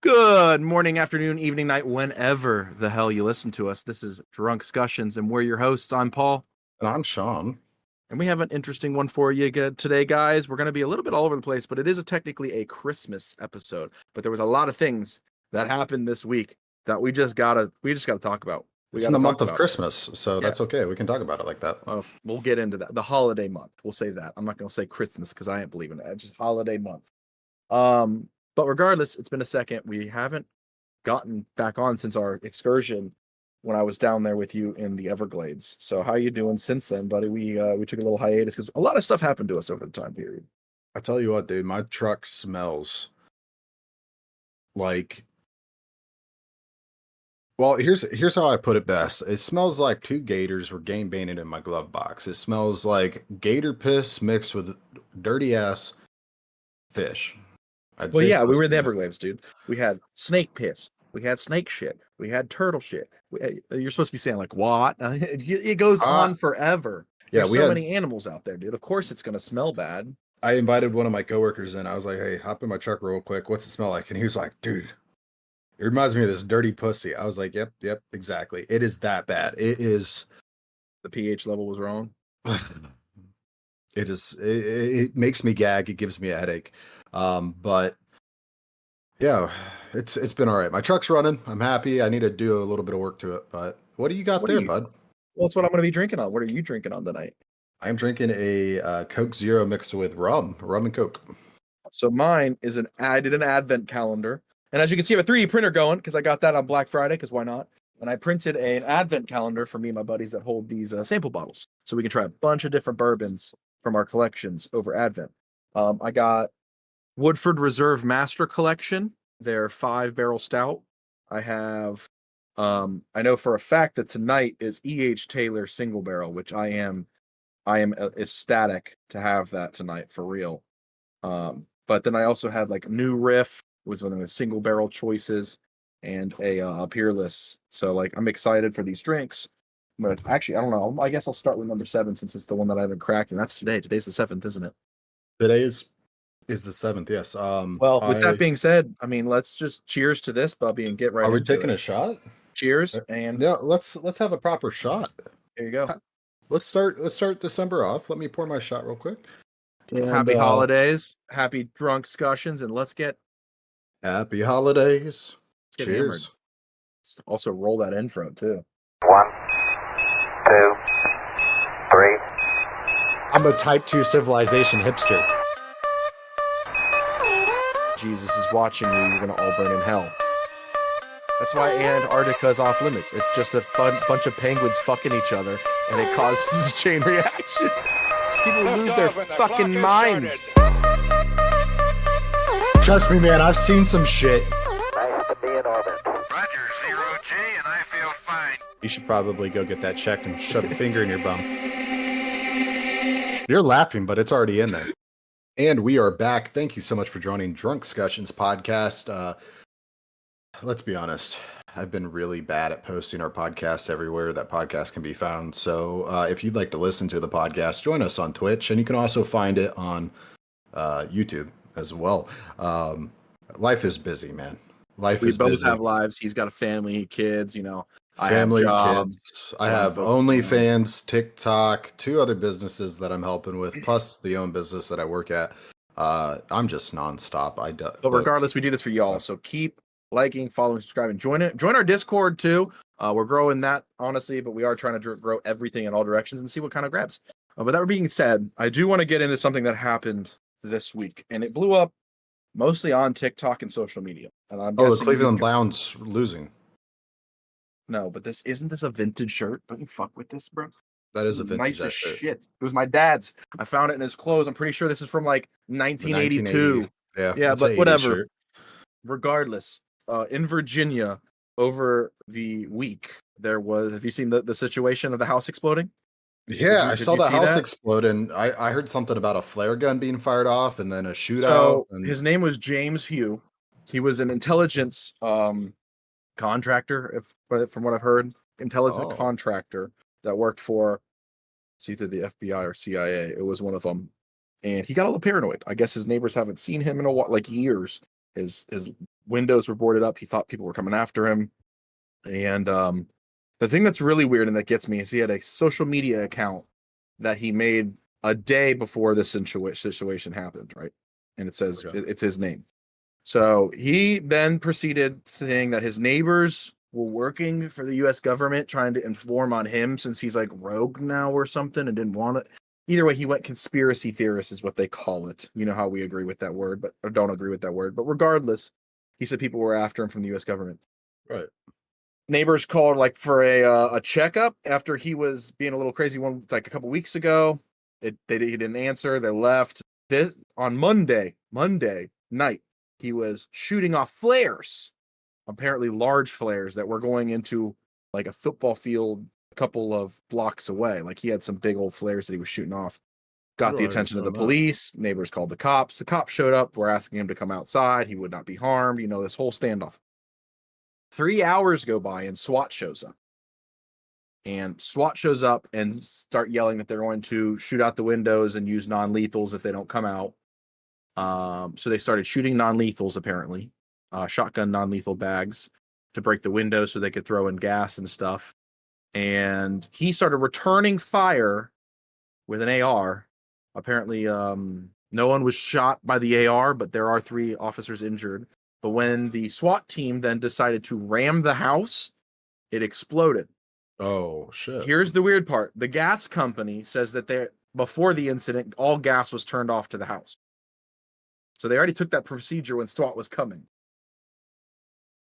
Good morning, afternoon, evening, night, whenever the hell you listen to us. This is Drunk Discussions, and we're your hosts. I'm Paul. And I'm Sean. And we have an interesting one for you today, guys. We're going to be a little bit all over the place, but it is technically a Christmas episode. But there was a lot of things that happened this week that we just gotta talk about. It's in the month of Christmas, so that's okay. We can talk about it like that. We'll get into that. The holiday month. We'll say that. I'm not going to say Christmas because I ain't believing it. It's just holiday month. But regardless, it's been a second. We haven't gotten back on since our excursion when I was down there with you in the Everglades. So how you doing since then, buddy? We took a little hiatus because a lot of stuff happened to us over the time period. I tell you what, dude, my truck smells like. Well, here's how I put it best. It smells like two gators were game baited in my glove box. It smells like gator piss mixed with dirty ass fish. Well, yeah, we were in the Everglades, dude. We had snake piss. We had snake shit. We had turtle shit. You're supposed to be saying like what? It goes on forever. Yeah, there's so many animals out there, dude. Of course, it's gonna smell bad. I invited one of my coworkers in. I was like, "Hey, hop in my truck real quick. What's it smell like?" And he was like, "Dude, it reminds me of this dirty pussy." I was like, "Yep, exactly. It is that bad. It is." The pH level was wrong. It is. It makes me gag. It gives me a headache. But yeah, it's been all right. My truck's running. I'm happy. I need to do a little bit of work to it. But what do you got there, bud? Well, that's what I'm going to be drinking on. What are you drinking on tonight? I'm drinking a Coke Zero mixed with rum and Coke. So mine is I did an advent calendar. And as you can see, I have a 3D printer going because I got that on Black Friday because why not? And I printed an advent calendar for me and my buddies that hold these sample bottles. So we can try a bunch of different bourbons from our collections over Advent. I got Woodford Reserve Master Collection, their 5-barrel stout. I have, I know for a fact that tonight is E.H. Taylor single barrel, which I am ecstatic to have that tonight for real. But then I also had like New Riff was one of the single barrel choices and a Peerless. So like I'm excited for these drinks. But actually, I don't know. I guess I'll start with number 7 since it's the one that I haven't cracked, and that's today. Today's the 7th, isn't it? Today is the 7th, yes. Well, with that being said, I mean, let's just cheers to this, Bubby, and get right. Are we taking a shot? Cheers, and yeah, let's have a proper shot. There you go. Let's start December off. Let me pour my shot real quick. And, happy holidays, happy drunk discussions, and let's get happy holidays. Cheers. Hammered. Let's also roll that intro too. 1, 2, 3. I'm a type 2 civilization hipster. Jesus is watching you. You're gonna all burn in hell. That's why Antarctica is off limits. It's just a bunch of penguins fucking each other, and it causes a chain reaction. People lose their fucking minds. Trust me, man. I've seen some shit. Nice to be in orbit. Roger, 0G, and I feel fine. You should probably go get that checked and shove a finger in your bum. You're laughing, but it's already in there. And we are back. Thank you so much for joining Drunk Discussions podcast. Let's be honest. I've been really bad at posting our podcasts everywhere that podcast can be found. So if you'd like to listen to the podcast, join us on Twitch. And you can also find it on YouTube as well. Life is busy, man. We both have lives. He's got a family, kids, you know. Family, kids. I have OnlyFans, TikTok, 2 other businesses that I'm helping with, plus the own business that I work at. I'm just nonstop. But regardless, we do this for y'all. So keep liking, following, subscribing. Join our Discord too. We're growing that honestly, but we are trying to grow everything in all directions and see what kind of grabs. But that being said, I do want to get into something that happened this week, and it blew up mostly on TikTok and social media. And I'm the Cleveland Browns losing. No, but isn't this a vintage shirt? Don't you fuck with this, bro? That is a vintage nice as shirt. Shit. It was my dad's. I found it in his clothes. I'm pretty sure this is from like 1982. Yeah, but whatever. Shirt. Regardless, in Virginia over the week, there was. Have you seen the situation of the house exploding? Yeah, I saw the house explode, and I heard something about a flare gun being fired off, and then a shootout. So his name was James Hugh. He was an intelligence contractor, from what I've heard, intelligence contractor that worked for it's either the FBI or CIA. It was one of them, and he got a little paranoid. I guess his neighbors haven't seen him in years. His windows were boarded up. He thought people were coming after him. And the thing that's really weird and that gets me is he had a social media account that he made a day before this situation happened, right? And it says it's his name. So he then proceeded saying that his neighbors were working for the U.S. government, trying to inform on him since he's like rogue now or something and didn't want it. Either way, he went conspiracy theorist is what they call it. You know how we agree with that word, but or don't agree with that word. But regardless, he said people were after him from the U.S. government. Right. Neighbors called like for a checkup after he was being a little crazy one like a couple weeks ago. He didn't answer. They left. This on Monday night, he was shooting off flares, apparently large flares that were going into like a football field a couple of blocks away. Like he had some big old flares that he was shooting off. Got the attention of the police. Neighbors called the cops. The cops showed up. Were asking him to come outside. He would not be harmed. You know, this whole standoff. 3 hours go by and SWAT shows up. And SWAT shows up and start yelling that they're going to shoot out the windows and use non-lethals if they don't come out. So they started shooting non-lethals, apparently, shotgun non-lethal bags to break the windows so they could throw in gas and stuff. And he started returning fire with an AR. Apparently, no one was shot by the AR, but there are 3 officers injured. But when the SWAT team then decided to ram the house, it exploded. Oh, shit. Here's the weird part. The gas company says that before the incident, all gas was turned off to the house. So they already took that procedure when SWAT was coming.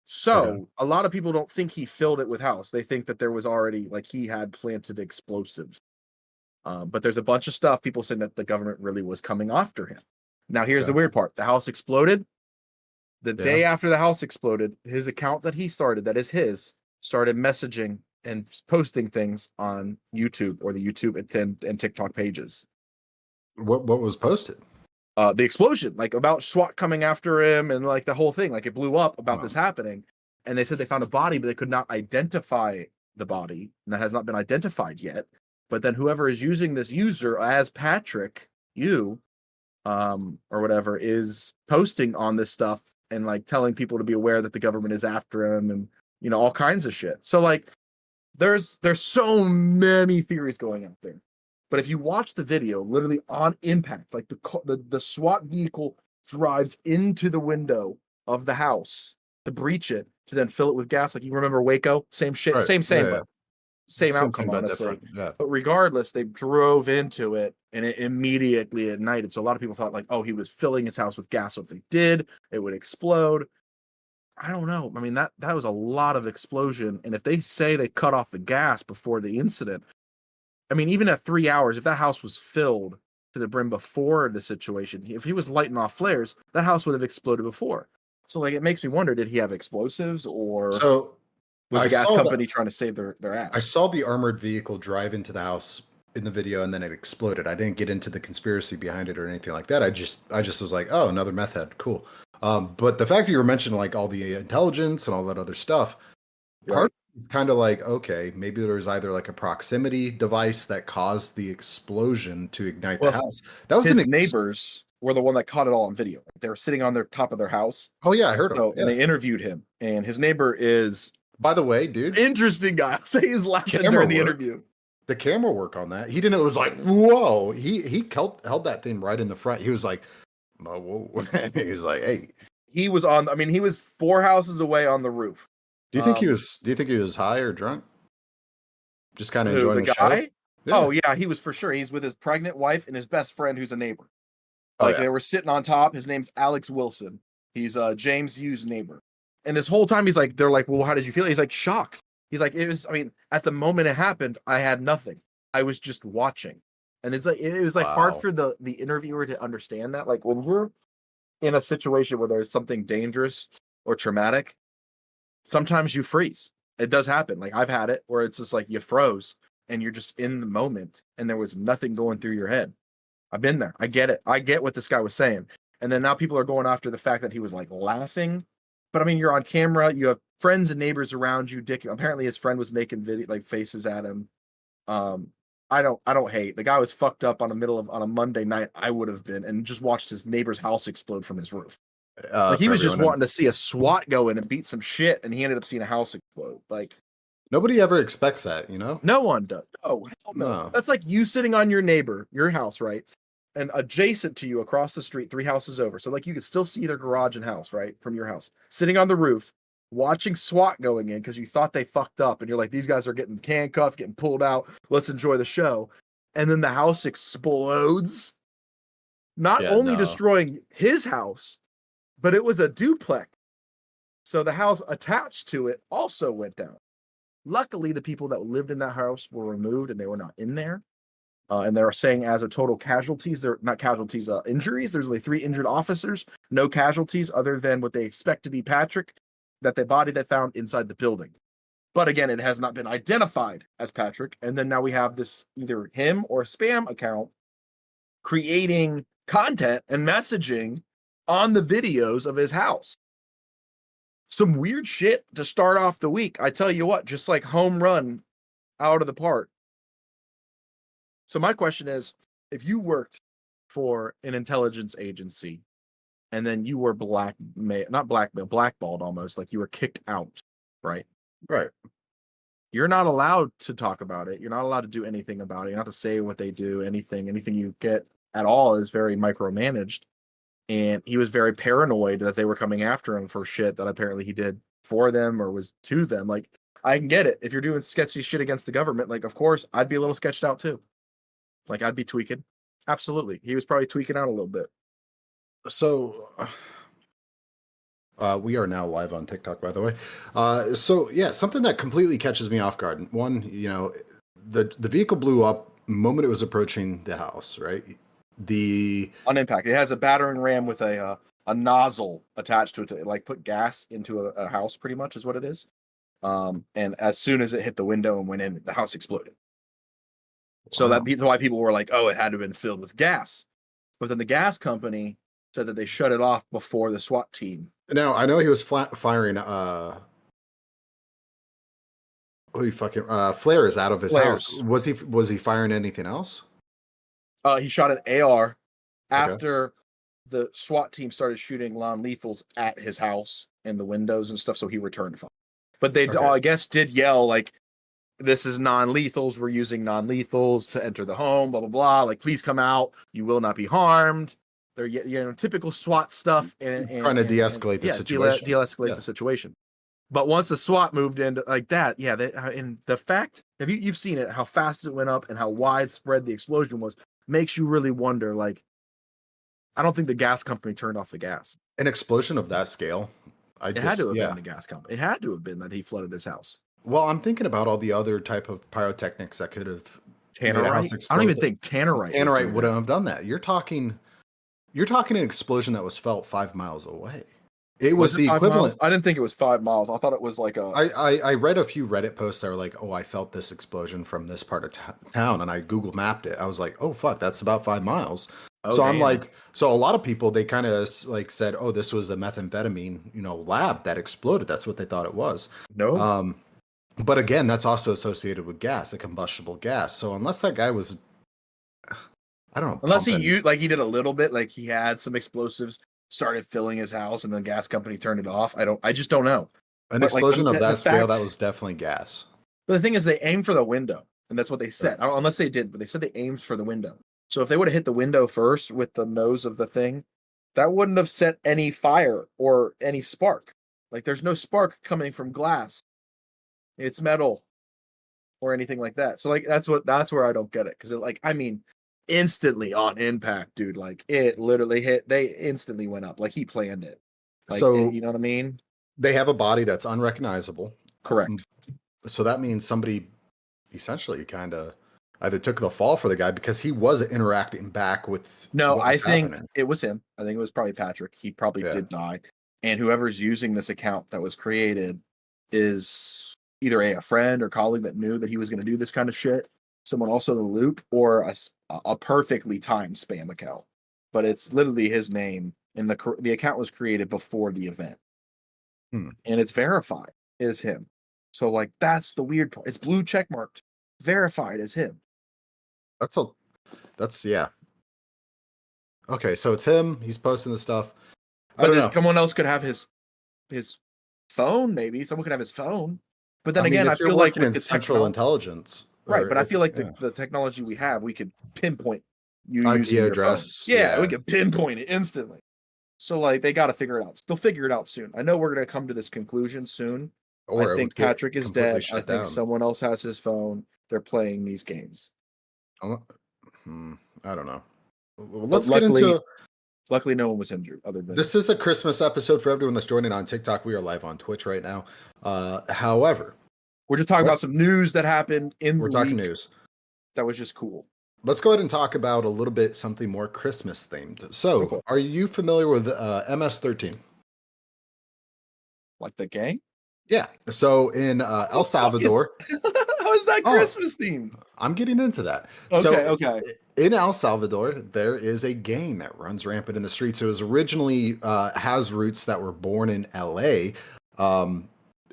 So a lot of people don't think he filled it with house. They think that there was already, like he had planted explosives. But there's a bunch of stuff people saying that the government really was coming after him. Now, here's the weird part. The house exploded. The day after the house exploded, his account that he started, that is his, started messaging and posting things on YouTube or the YouTube and TikTok pages. What was posted? The explosion, like about SWAT coming after him and like the whole thing, like it blew up about this happening. And they said they found a body, but they could not identify the body. And that has not been identified yet. But then whoever is using this user as Patrick, or whatever, is posting on this stuff and like telling people to be aware that the government is after him and, you know, all kinds of shit. So like there's so many theories going out there. But if you watch the video, literally on impact, like the SWAT vehicle drives into the window of the house to breach it, to then fill it with gas. Like you remember Waco? Same shit, Right. same, Yeah. but same outcome, but honestly. different. Yeah. But regardless, they drove into it and it immediately ignited. So a lot of people thought like, oh, he was filling his house with gas. So if they did, it would explode. I don't know. I mean, that was a lot of explosion. And if they say they cut off the gas before the incident, I mean, even at 3 hours, if that house was filled to the brim before the situation, if he was lighting off flares, that house would have exploded before. So, like, it makes me wonder, did he have explosives or was the gas company trying to save their ass? I saw the armored vehicle drive into the house in the video and then it exploded. I didn't get into the conspiracy behind it or anything like that. I just was like, oh, another meth head. Cool. But the fact that you were mentioning like all the intelligence and all that other stuff, part is kind of like, okay, maybe there was either like a proximity device that caused the explosion to ignite the house. That was his neighbors were the one that caught it all on video. They were sitting on their top of their house. Oh yeah, I heard him. And they interviewed him. And his neighbor is, by the way, dude, interesting guy. I'll say he's laughing during the interview. The camera work on that. He didn't. It was like, whoa. He held that thing right in the front. He was like, oh, whoa. He was like, hey. He was on. I mean, he was 4 houses away on the roof. Do you think he was? Do you think he was high or drunk? Just kind of enjoying the guy? show. Yeah. Oh yeah, he was for sure. He's with his pregnant wife and his best friend, who's a neighbor. Like they were sitting on top. His name's Alex Wilson. He's James Yu's neighbor. And this whole time, they're like, well, how did you feel? He's like, shocked. He's like, it was. I mean, at the moment it happened, I had nothing. I was just watching, and it's like it was like hard for the interviewer to understand that. Like when we're in a situation where there's something dangerous or traumatic, sometimes you freeze. It does happen. Like I've had it where it's just like you froze and you're just in the moment and there was nothing going through your head. I've been there. I get it. I get what this guy was saying. And then now people are going after the fact that he was like laughing. But I mean, you're on camera, you have friends and neighbors around you. Dick, apparently his friend was making video like faces at him. I don't hate. The guy was fucked up on a Monday night. I would have been and just watched his neighbor's house explode from his roof. Like he for was just everyone. wanting to see a SWAT go in and beat some shit, and he ended up seeing a house explode. Like Nobody ever expects that, you know? no one does. Oh, hell no. No. That's like you sitting on your house, right? And adjacent to you across the street, 3 houses over. So like you could still see their garage and house, right? From your house. Sitting on the roof, watching SWAT going in because you thought they fucked up and you're like, these guys are getting handcuffed, getting pulled out. Let's enjoy the show. And then the house explodes. Not Yeah, only no. destroying his house, but it was a duplex. So the house attached to it also went down. Luckily, the people that lived in that house were removed and they were not in there. And they're saying as a total casualties, they're not casualties, injuries. There's only 3 injured officers, no casualties other than what they expect to be Patrick, that the body they found inside the building. But again, it has not been identified as Patrick. And then now we have this either him or spam account creating content and messaging on the videos of his house. Some weird shit to start off the week. I tell you what, just like home run out of the park. So my question is, if you worked for an intelligence agency and then you were blackballed almost, like you were kicked out, right? Right. You're not allowed to talk about it. You're not allowed to do anything about it. You're not to say what they do, anything you get at all is very micromanaged. And he was very paranoid that they were coming after him for shit that apparently he did for them or was to them. Like, I can get it. If you're doing sketchy shit against the government, like, of course, I'd be a little sketched out too. Like, I'd be tweaking. Absolutely. He was probably tweaking out a little bit. So we are now live on TikTok, by the way. So yeah, something that completely catches me off guard. One, you know, the vehicle blew up moment it was approaching the house, right? On impact. It has a battering ram with a nozzle attached to it to like put gas into a house, pretty much is what it is. And as soon as it hit the window and went in, the house exploded. So Wow. that's why people were like, oh, it had to have been filled with gas. But then the gas company said that they shut it off before the SWAT team. Now I know he was firing flares out of his house. Flares. Was he firing anything else? He shot an AR after the SWAT team started shooting non-lethals at his house and the windows and stuff, so he returned fire. But they, I guess, did yell like, "This is non-lethals. We're using non-lethals to enter the home. Blah blah blah. Like, please come out. You will not be harmed." They're typical SWAT stuff and Trying to de-escalate the situation. De-escalate the situation. But once the SWAT moved in like that, yeah, and the fact, you've seen it, how fast it went up and how widespread the explosion was, makes you really wonder. Like, I don't think the gas company turned off the gas. An explosion of that scale, It had to have been the gas company. It had to have been that he flooded his house. Well, I'm thinking about all the other type of pyrotechnics that could have Tannerite. I don't even think Tannerite. Tannerite wouldn't have done that. You're talking an explosion that was felt 5 miles away. It was the equivalent. Miles? I didn't think it was 5 miles. I thought it was like a. I read a few Reddit posts that were like, "Oh, I felt this explosion from this part of town," and I Google mapped it. I was like, "Oh fuck, that's about 5 miles." Oh, so damn. I'm like, so a lot of people they kind of like said, "Oh, this was a methamphetamine, lab that exploded." That's what they thought it was. No. But again, that's also associated with gas, a combustible gas. So unless that guy was, I don't know, unless he did a little bit, like he had some explosives, started filling his house, and the gas company turned it off. I just don't know. An explosion of that scale, that was definitely gas. But the thing is, they aimed for the window, and that's what they said. Right. Unless they did, but they said they aimed for the window. So if they would have hit the window first with the nose of the thing, that wouldn't have set any fire or any spark. Like, there's no spark coming from glass. It's metal or anything like that. So like that's where I don't get it, because instantly on impact, dude, like it literally hit. They instantly went up. Like he planned it. Like, so you know what I mean? They have a body that's unrecognizable. Correct. So that means somebody essentially kind of either took the fall for the guy because he was interacting back with. No, I think it was him. I think it was probably Patrick. He probably did die. And whoever's using this account that was created is either a friend or colleague that knew that he was going to do this kind of shit, someone also in the loop, or a perfectly timed spam account. But it's literally his name, and the account was created before the event. And it's verified as him. So like that's the weird part. It's blue check marked, verified as him. That's yeah. Okay, so it's him. He's posting the stuff. I don't know. Someone else could have his phone. Maybe someone could have his phone. But then again, I if you're feel like working with in the central intelligence, right. But I feel like yeah, the technology we have, we could pinpoint you IP using your phone. address, Yeah, we yeah. could pinpoint it instantly. So like they got to figure it out. They'll figure it out soon. I know we're gonna come to this conclusion soon. I Or it think would get Patrick is completely dead. I shut think down. someone else has his phone. They're playing these games. I don't know. Well, But let's get into. luckily, no one was injured. Other than This is a Christmas episode for everyone that's joining on TikTok. We are live on Twitch right now. However, we're just talking about let's- some news that happened in we're the talking week news. that was just cool. Let's go ahead and talk about a little bit something more Christmas themed. So, Okay. are you familiar with MS-13? Like the gang. Yeah. So in El Salvador, How is that Oh. Christmas themed? I'm getting into that. Okay, So okay. in El Salvador, there is a gang that runs rampant in the streets. It was originally has roots that were born in LA. It's a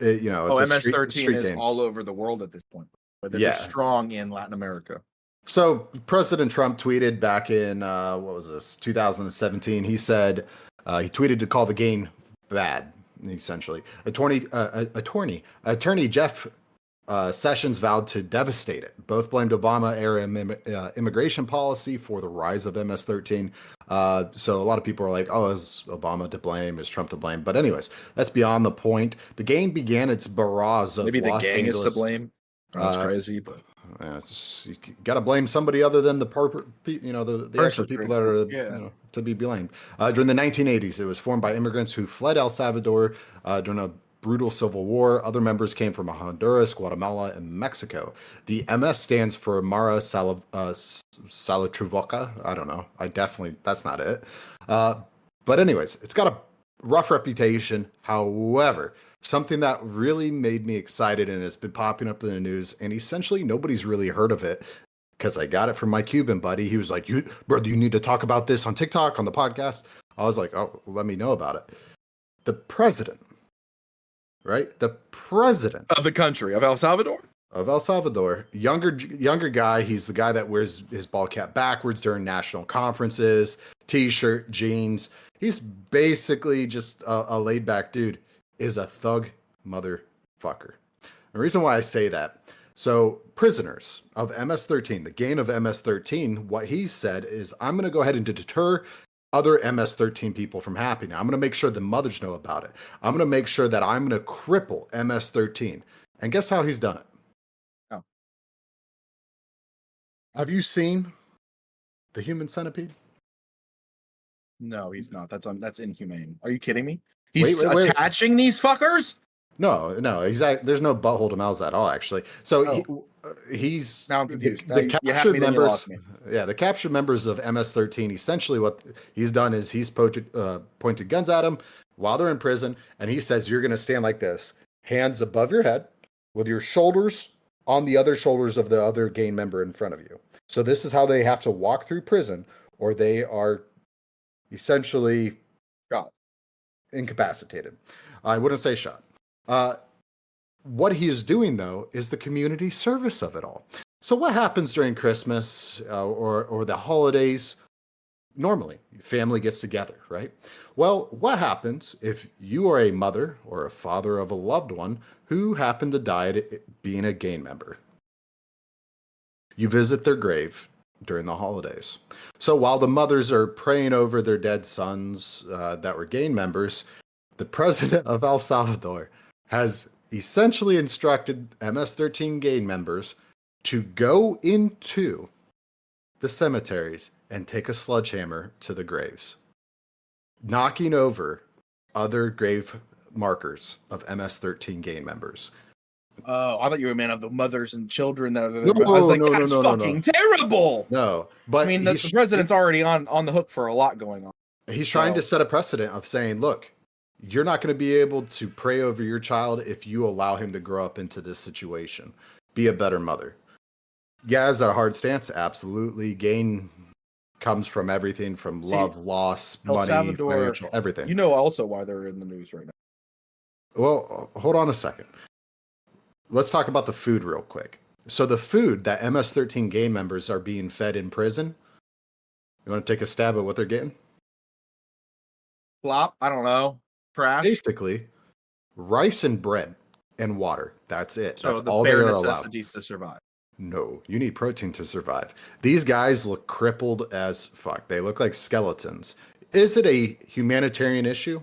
MS-13 street is game. all over the world at this point, but they're just strong in Latin America. So President Trump tweeted back in 2017. He said he tweeted to call the game bad. Essentially, attorney Jeff Sessions vowed to devastate it. Both blamed Obama-era immigration policy for the rise of MS-13. So a lot of people are like, "Oh, is Obama to blame? Is Trump to blame?" But anyways, that's beyond the point. The game began its barrage of Maybe the Los gang Angeles. is to blame. That's crazy, but You got to blame somebody other than the actual people that are to be blamed. During the 1980s, it was formed by immigrants who fled El Salvador during a brutal civil war. Other members came from Honduras, Guatemala, and Mexico. The MS stands for Mara Salvatruvoca. I don't know. That's not it. But anyways, it's got a rough reputation. However, something that really made me excited and has been popping up in the news, and essentially nobody's really heard of it because I got it from my Cuban buddy. He was like, brother, you need to talk about this on TikTok, on the podcast. I was like, oh, let me know about it. The president, right? The president of the country of El Salvador. Younger guy. He's the guy that wears his ball cap backwards during national conferences, t-shirt, jeans. He's basically just a laid back dude. Is a thug motherfucker. The reason why I say that, so prisoners of MS-13, the gang of MS-13, what he said is, I'm going to go ahead and deter other MS-13 people from happening. I'm going to make sure the mothers know about it. I'm going to make sure that I'm going to cripple MS-13. And guess how he's done it? Oh. Have you seen the Human Centipede? No, he's not. That's inhumane. Are you kidding me? He's Wait. attaching these fuckers? No, exactly. There's no butthole to mouths at all, actually. So he's now I'm confused. The captured members. Yeah, the captured members of MS-13. Essentially, what he's done is he's pointed guns at them while they're in prison, and he says you're going to stand like this, hands above your head, with your shoulders on the other shoulders of the other gang member in front of you. So this is how they have to walk through prison, or they are essentially incapacitated. I wouldn't say shot. What he is doing, though, is the community service of it all. So what happens during Christmas or the holidays? Normally, family gets together, right? Well, what happens if you are a mother or a father of a loved one who happened to die being a gang member? You visit their grave during the holidays. So while the mothers are praying over their dead sons that were gang members, the president of El Salvador has essentially instructed MS-13 gang members to go into the cemeteries and take a sledgehammer to the graves, knocking over other grave markers of MS-13 gang members. Oh, I thought you were a man of the mothers and children. I was like, no, that's fucking terrible. No, but I mean, the president's already on the hook for a lot going on. He's trying to set a precedent of saying, look, you're not going to be able to pray over your child if you allow him to grow up into this situation. Be a better mother. Yeah, is that a hard stance? Absolutely. Gain comes from everything from love, loss, money, Salvador, financial, everything. You know also why they're in the news right now. Well, hold on a second. Let's talk about the food real quick. So the food that MS-13 gang members are being fed in prison, you want to take a stab at what they're getting? Flop. I don't know. Trash. Basically, rice and bread and water. That's it. So That's the all they bare are allowed. necessities to survive. No, you need protein to survive. These guys look crippled as fuck. They look like skeletons. Is it a humanitarian issue?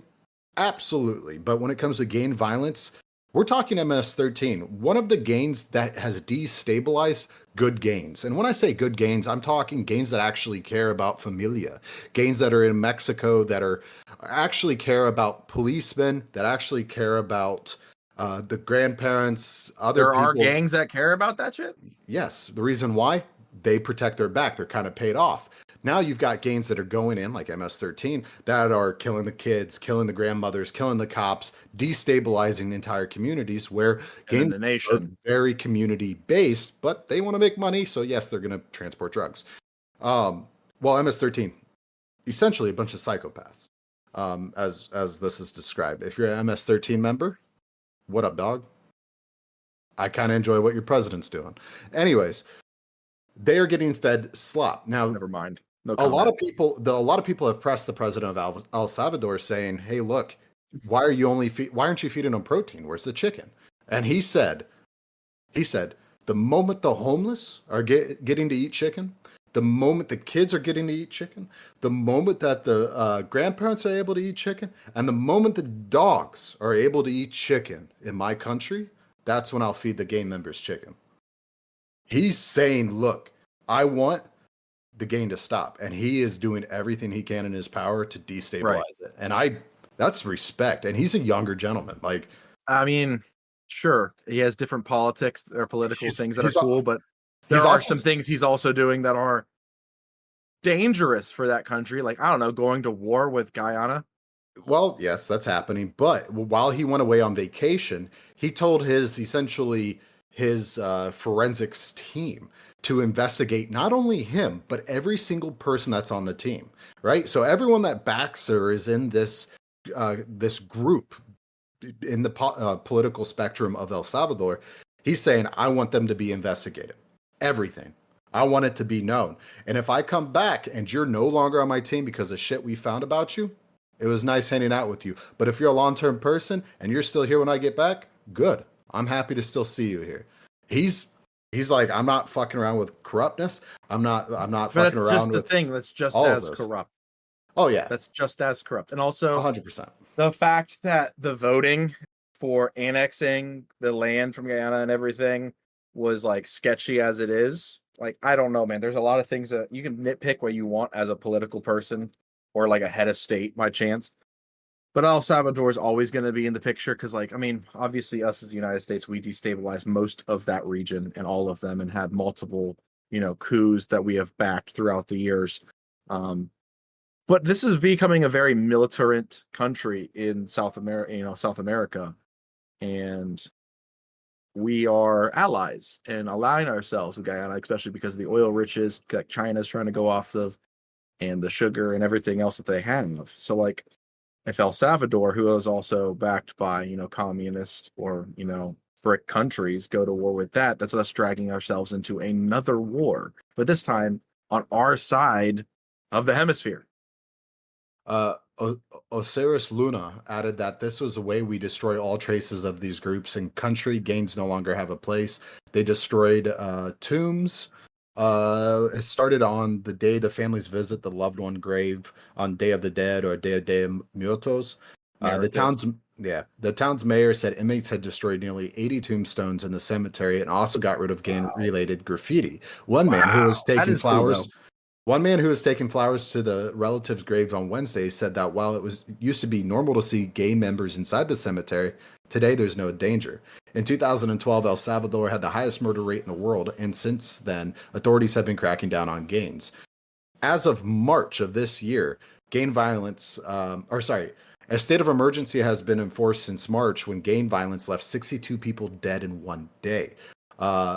Absolutely. But when it comes to gang violence, we're talking MS-13, one of the gangs that has destabilized good gangs. And when I say good gangs, I'm talking gangs that actually care about familia, gangs that are in Mexico that are actually care about policemen, that actually care about the grandparents, other There are people. gangs that care about that shit. Yes. The reason why? They protect their back. They're kind of paid off. Now you've got gangs that are going in, like MS-13, that are killing the kids, killing the grandmothers, killing the cops, destabilizing entire communities where And in gangs the are nation. very community based, but they want to make money. So yes, they're going to transport drugs. Well, MS-13, essentially a bunch of psychopaths, as this is described. If you're an MS-13 member, what up, dog? I kind of enjoy what your president's doing. Anyways, they are getting fed slop. Now, Never mind. No a comment. lot of people have pressed the president of El Salvador saying, "Hey, look, why aren't you feeding them protein? Where's the chicken?" And he said, the moment the homeless are getting to eat chicken, the moment the kids are getting to eat chicken, the moment that the grandparents are able to eat chicken, and the moment the dogs are able to eat chicken in my country, that's when I'll feed the gang members chicken. He's saying, look, I want the game to stop, and he is doing everything he can in his power to destabilize it. And that's respect. And he's a younger gentleman. Like, I mean, sure, he has different politics or political things that are cool, but there he's are also- some things he's also doing that are dangerous for that country. Like, I don't know, going to war with Guyana. well, yes, that's happening. But while he went away on vacation, he told his forensics team to investigate not only him, but every single person that's on the team, right? So everyone that backs her is in this group in the political spectrum of El Salvador. He's saying, I want them to be investigated. Everything. I want it to be known. And if I come back and you're no longer on my team because of shit we found about you, it was nice hanging out with you. But if you're a long-term person and you're still here when I get back, good. I'm happy to still see you here. He's like, I'm not fucking around with corruptness. I'm not fucking around just the with thing that's just all of as this. corrupt. Oh yeah, That's just as corrupt. And also 100%. the fact that the voting for annexing the land from Guyana and everything was like sketchy as it is. Like, I don't know, man. There's a lot of things that you can nitpick what you want as a political person or like a head of state by chance. But El Salvador is always going to be in the picture because, like, I mean, obviously, us as the United States, we destabilized most of that region and all of them and had multiple, coups that we have backed throughout the years. But this is becoming a very militarist country in South America, and we are allies and align ourselves with Guyana, especially because of the oil riches that China's trying to go off of and the sugar and everything else that they have. So, like, if El Salvador, who is also backed by, communist or, BRIC countries, go to war with that's us dragging ourselves into another war, but this time on our side of the hemisphere. Osiris Luna added that this was a way we destroy all traces of these groups in country. Gangs no longer have a place. They destroyed tombs. It started on the day the families visit the loved one grave on Day of the Dead or Day de Muertos. The town's mayor said inmates had destroyed nearly 80 tombstones in the cemetery and also got rid of gang-related graffiti. One man who was taking flowers. One man who was taking flowers to the relative's grave on Wednesday said that while it used to be normal to see gay members inside the cemetery, today there's no danger. In 2012, El Salvador had the highest murder rate in the world, and since then, authorities have been cracking down on gangs. As of March of this year, a state of emergency has been enforced since March when gang violence left 62 people dead in one day.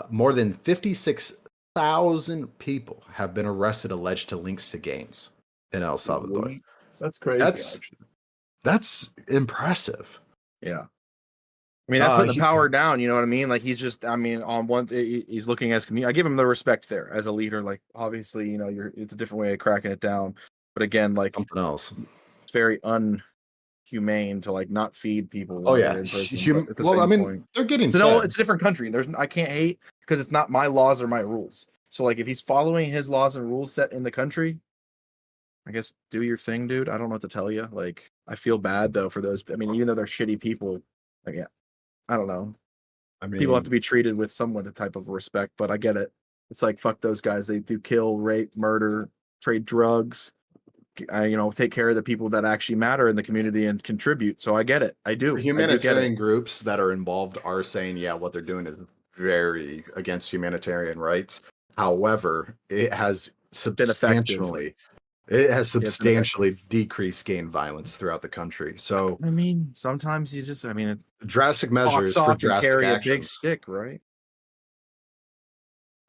More than 56,000 people have been arrested alleged to links to gangs in El Salvador. That's crazy. That's impressive. Yeah. I mean, that's putting the power down, you know what I mean? Like, he's just, on one, he's looking as community. I give him the respect there as a leader. Like, obviously, it's a different way of cracking it down. But again, like, something else. It's very humane to like not feed people Oh while yeah. they're in prison. But at the Well, same I mean, point, they're getting it's fed. it's a different country. I can't hate because it's not my laws or my rules. So like if he's following his laws and rules set in the country, I guess do your thing, dude. I don't know what to tell you. Like I feel bad though for those. I mean, even though they're shitty people, like yeah, I don't know. I mean, People have to be treated with somewhat a type of respect, but I get it. It's like fuck those guys. They do kill, rape, murder, trade drugs. Take care of the people that actually matter in the community and contribute. So I get it. I do. I do get humanitarian it. groups that are involved are saying, yeah, what they're doing is very against humanitarian rights. However, it has substantially decreased gang violence throughout the country. So I mean, sometimes you just, drastic talk measures for soft and drastic carry a big actions. stick, right?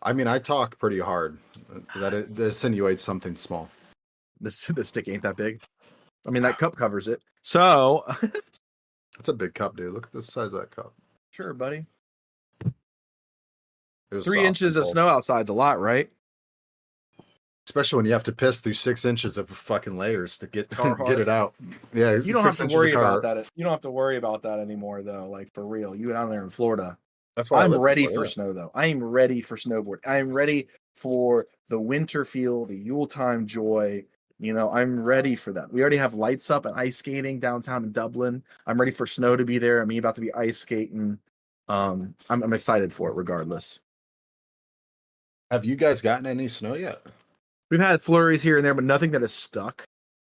I mean, I talk pretty hard. That it insinuates something small. The stick ain't that big. I mean, that cup covers it. So, That's a big cup, dude. Look at the size of that cup. sure, buddy. It was 3 soft inches and of cold. snow outside's a lot, right? Especially when you have to piss through 6 inches of fucking layers to get Carhartt. it out. Yeah, You don't have 6 to inches worry of about Carhartt. that. You don't have to worry about that anymore, though. Like for real, you down there in Florida. That's why I'm I live ready before, for yeah. snow, though. I am ready for snowboard. I'm ready for the winter feel, the Yuletime joy. I'm ready for that. We already have lights up and ice skating downtown in Dublin. I'm ready for snow to be there. I'm about to be ice skating. I'm excited for it, regardless. Have you guys gotten any snow yet? We've had flurries here and there, but nothing that has stuck,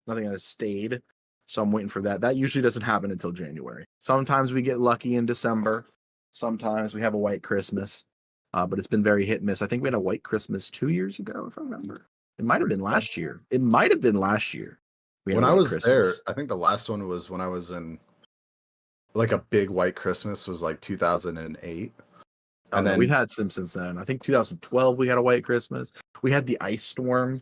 nothing that has stayed. So I'm waiting for that. That usually doesn't happen until January. Sometimes we get lucky in December. Sometimes we have a white Christmas, but it's been very hit and miss. I think we had a white Christmas 2 years ago, if I remember. It might have been last year. We had When a I white was there, Christmas. I think the last one was when I was in like a big white Christmas was like 2008. And And then then we've had some since then. I think 2012 we had a white Christmas. We had the ice storm.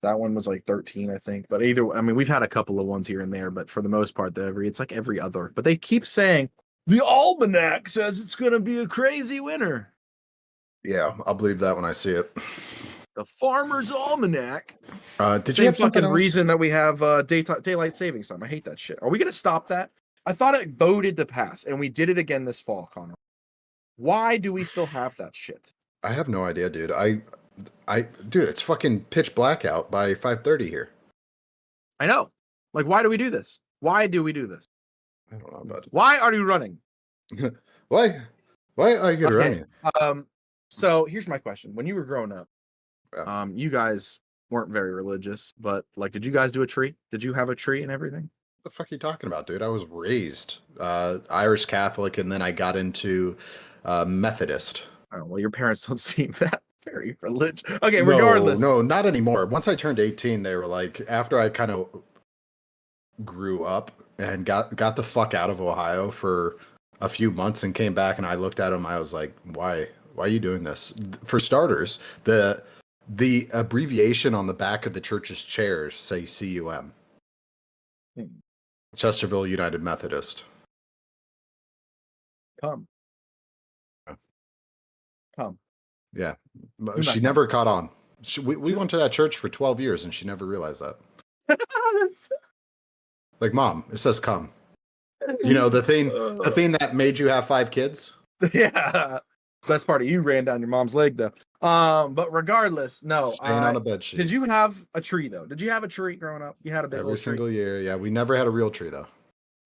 That one was like 13, I think. But we've had a couple of ones here and there, but for the most part, it's like every other. But they keep saying the almanac says it's going to be a crazy winter. yeah, I'll believe that when I see it. The Farmer's Almanac. Did you Same have something fucking else? reason that we have daylight savings time. I hate that shit. Are we going to stop that? I thought it voted to pass, and we did it again this fall, Connor. Why do we still have that shit? I have no idea, dude. Dude, it's fucking pitch black out by 5:30 here. I know. Like, why do we do this? Why do we do this? I don't know, bud. Why are you running? Why are you Okay. running? So here's my question. When you were growing up, Yeah. you guys weren't very religious, but like, did you guys do a tree? Did you have a tree and everything? What the fuck are you talking about, dude? I was raised Irish Catholic, and then I got into Methodist. Oh, well, your parents don't seem that very religious. Okay, regardless. No, not anymore. Once I turned 18, they were like, after I kind of grew up and got the fuck out of Ohio for a few months and came back, and I looked at them, I was like, why are you doing this? For starters, the abbreviation on the back of the church's chairs say CUM. Chesterville United Methodist. Come. Yeah. Come. Yeah. not She never caught on. We went to that church for 12 years and she never realized that. Like, Mom, it says come. You know, the thing that made you have 5 kids? Yeah. Best part of you ran down your mom's leg though. But regardless, no. Staying on a bed sheet. Did you have a tree though? Did you have a tree growing up? You had a big Every old tree. single year. Yeah, we never had a real tree though.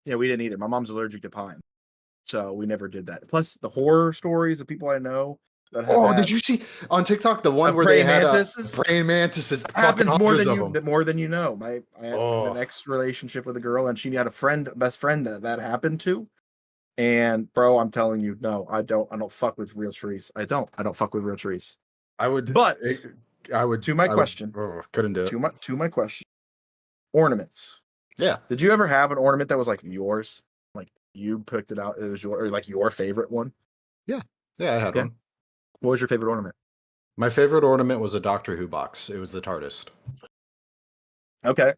Yeah, we didn't either. My mom's allergic to pine. So we never did that. Plus the horror stories of people I know that have Oh, had did you see on TikTok the one Of where they praying had mantises? praying mantises? It happens fucking more hundreds than of them. more than you know. I had Oh. an ex relationship with a girl, and she had a best friend that happened to. And bro, I'm telling you, no, I don't fuck with real trees. I don't fuck with real trees. I would, But I would. to my I would- question. couldn't do it. To my question, ornaments. Yeah. Did you ever have an ornament that was like yours? Like you picked it out, it was your favorite one? Yeah, I had Yeah. one. What was your favorite ornament? My favorite ornament was a Doctor Who box. It was the TARDIS. Okay.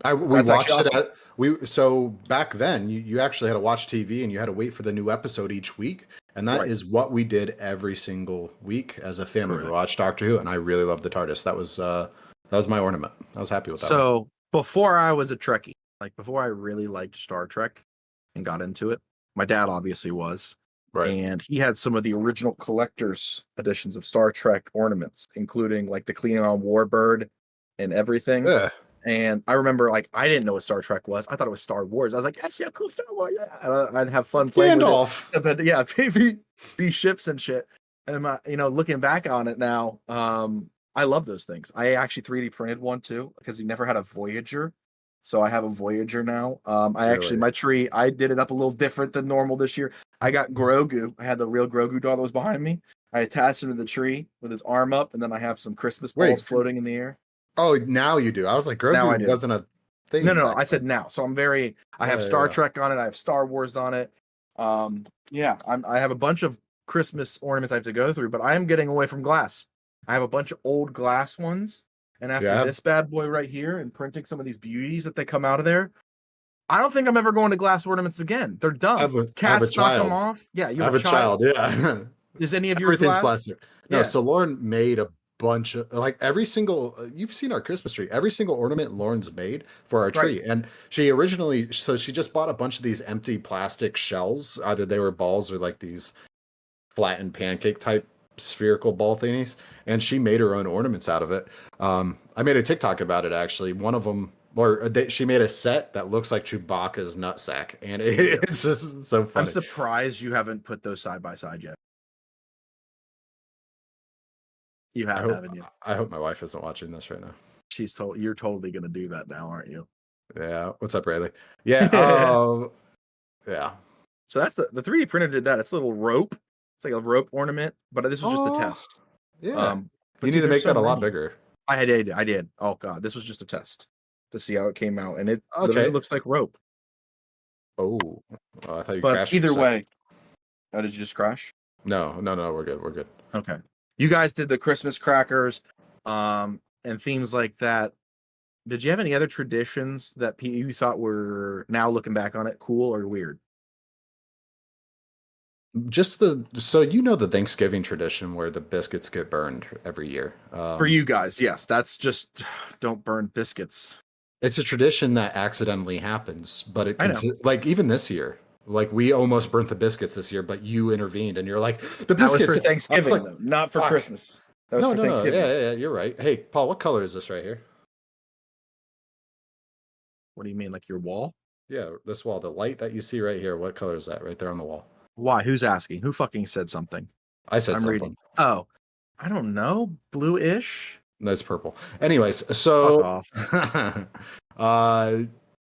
We That's watched actually it. So back then, you actually had to watch TV and you had to wait for the new episode each week, and that is Right. what we did every single week as a family. Correct. We watched Doctor Who, and I really loved the TARDIS. That was my ornament. I was happy with that. one. So before I was a Trekkie, like before I really liked Star Trek and got into it. My dad obviously was. Right. And he had some of the original collector's editions of Star Trek ornaments, including like the Klingon Warbird and everything. Yeah. And I remember, like, I didn't know what Star Trek was. I thought it was Star Wars. I was like, "That's yeah, cool Star Wars, yeah." And I'd have fun playing with Gandalf. it. But yeah, maybe be ships and shit. And looking back on it now, I love those things. I actually 3D printed one too because you never had a Voyager, so I have a Voyager now. I actually Really? my tree, I did it up a little different than normal this year. I got Grogu. I had the real Grogu doll that was behind me. I attached him to the tree with his arm up, and then I have some Christmas balls Wait. floating in the air. Oh, now you do. I was like, Now I Grogu do. wasn't a thing. No, back I said then. now. So I have Yeah, Star yeah. Trek on it. I have Star Wars on it. Yeah, I have a bunch of Christmas ornaments I have to go through, but I am getting away from glass. I have a bunch of old glass ones, and after Yeah. this bad boy right here and printing some of these beauties that they come out of there, I don't think I'm ever going to glass ornaments again. They're dumb. I have a Cats knock them child. off. Yeah, you I have a child. Yeah. Is any of yours Everything's glass? plastic. No, Yeah. so Lauren made a bunch of like every single you've seen our Christmas tree. Every single ornament Lauren's made for our tree. Right. And she just bought a bunch of these empty plastic shells. Either they were balls or like these flattened pancake type spherical ball thingies. And she made her own ornaments out of it. I made a TikTok about it actually. One of them she made a set that looks like Chewbacca's nutsack, and it's just so funny. I'm surprised you haven't put those side by side yet. You have, haven't you? I hope my wife isn't watching this right now. You're totally gonna do that now, aren't you? Yeah. What's up, Riley? Yeah. Yeah. So that's the 3D printer did that. It's a little rope. It's like a rope ornament, but this was just a test. Yeah. But You need to there's make that a lot many. bigger. I did. Oh god, this was just a test to see how it came out, and it Okay. literally looks like rope. Oh, I thought you But crashed. for a either second. way, did you just crash? No, we're good. We're good. Okay. You guys did the Christmas crackers, and themes like that. Did you have any other traditions that you thought were, now looking back on it, cool or weird? Just the Thanksgiving tradition where the biscuits get burned every year. For you guys, yes, that's just don't burn biscuits. It's a tradition that accidentally happens, but I know. like even this year, like we almost burnt the biscuits this year, but you intervened and you're like the That was biscuits. for I was Thanksgiving, like, though, not for fuck. Christmas. That was No, for no, Thanksgiving. yeah, you're right. Hey, Paul, what color is this right here? What do you mean, like your wall? Yeah, this wall, the light that you see right here. What color is that right there on the wall? Why? Who's asking? Who fucking said something? I said I'm something. reading. Oh, I don't know. Blue-ish. No, it's purple. Anyways, Fuck so off.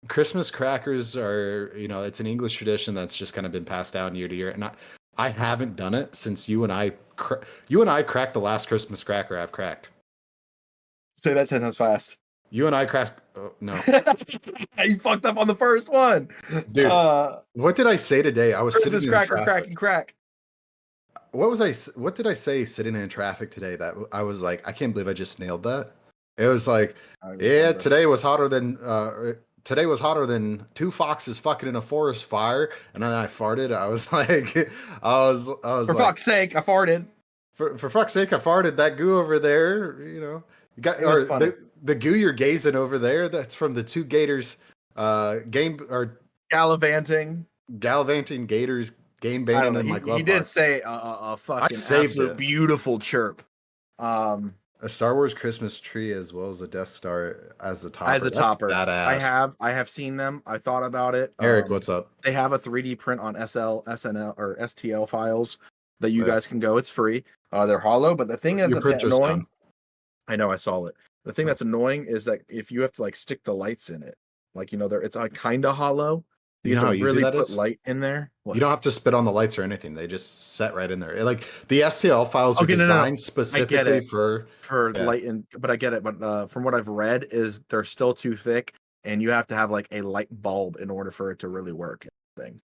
Christmas crackers are, it's an English tradition that's just kind of been passed down year to year, and I haven't done it since you and I cracked the last Christmas cracker I've cracked. Say that 10 times fast. You and I cracked. Oh, no, You fucked up on the first one, dude. What did I say today? I was Christmas sitting cracker, in traffic. crack. What did I say sitting in traffic today that I was like, I can't believe I just nailed that. It was like, yeah, today was hotter than two foxes fucking in a forest fire, and then I farted. I was like, I was For like, fuck's sake, I farted. For fuck's sake, I farted. That goo over there, you got It was funny. the goo you're gazing over there. That's from the two gators, Gallivanting gators game I don't banging know. in my glove He did box. say a fucking saved absolute it. beautiful chirp. A Star Wars Christmas tree as well as a Death Star as the topper. As a That's topper. badass. I have seen them. I thought about it. Eric, what's up? They have a 3D print on SNL or STL files that you Yeah. guys can go. It's free. They're hollow, but the thing that's Your printer's annoying. done. I know, I saw it. The thing that's annoying is that if you have to like stick the lights in it, like it's like kind of hollow. You You know have how to easy really that put is? light in there. What? You don't have to spit on the lights or anything. They just set right in there. Like the STL files are Okay, no. designed specifically it. for Yeah. light. But I get it. But from what I've read, is they're still too thick, and you have to have like a light bulb in order for it to really work. Thing.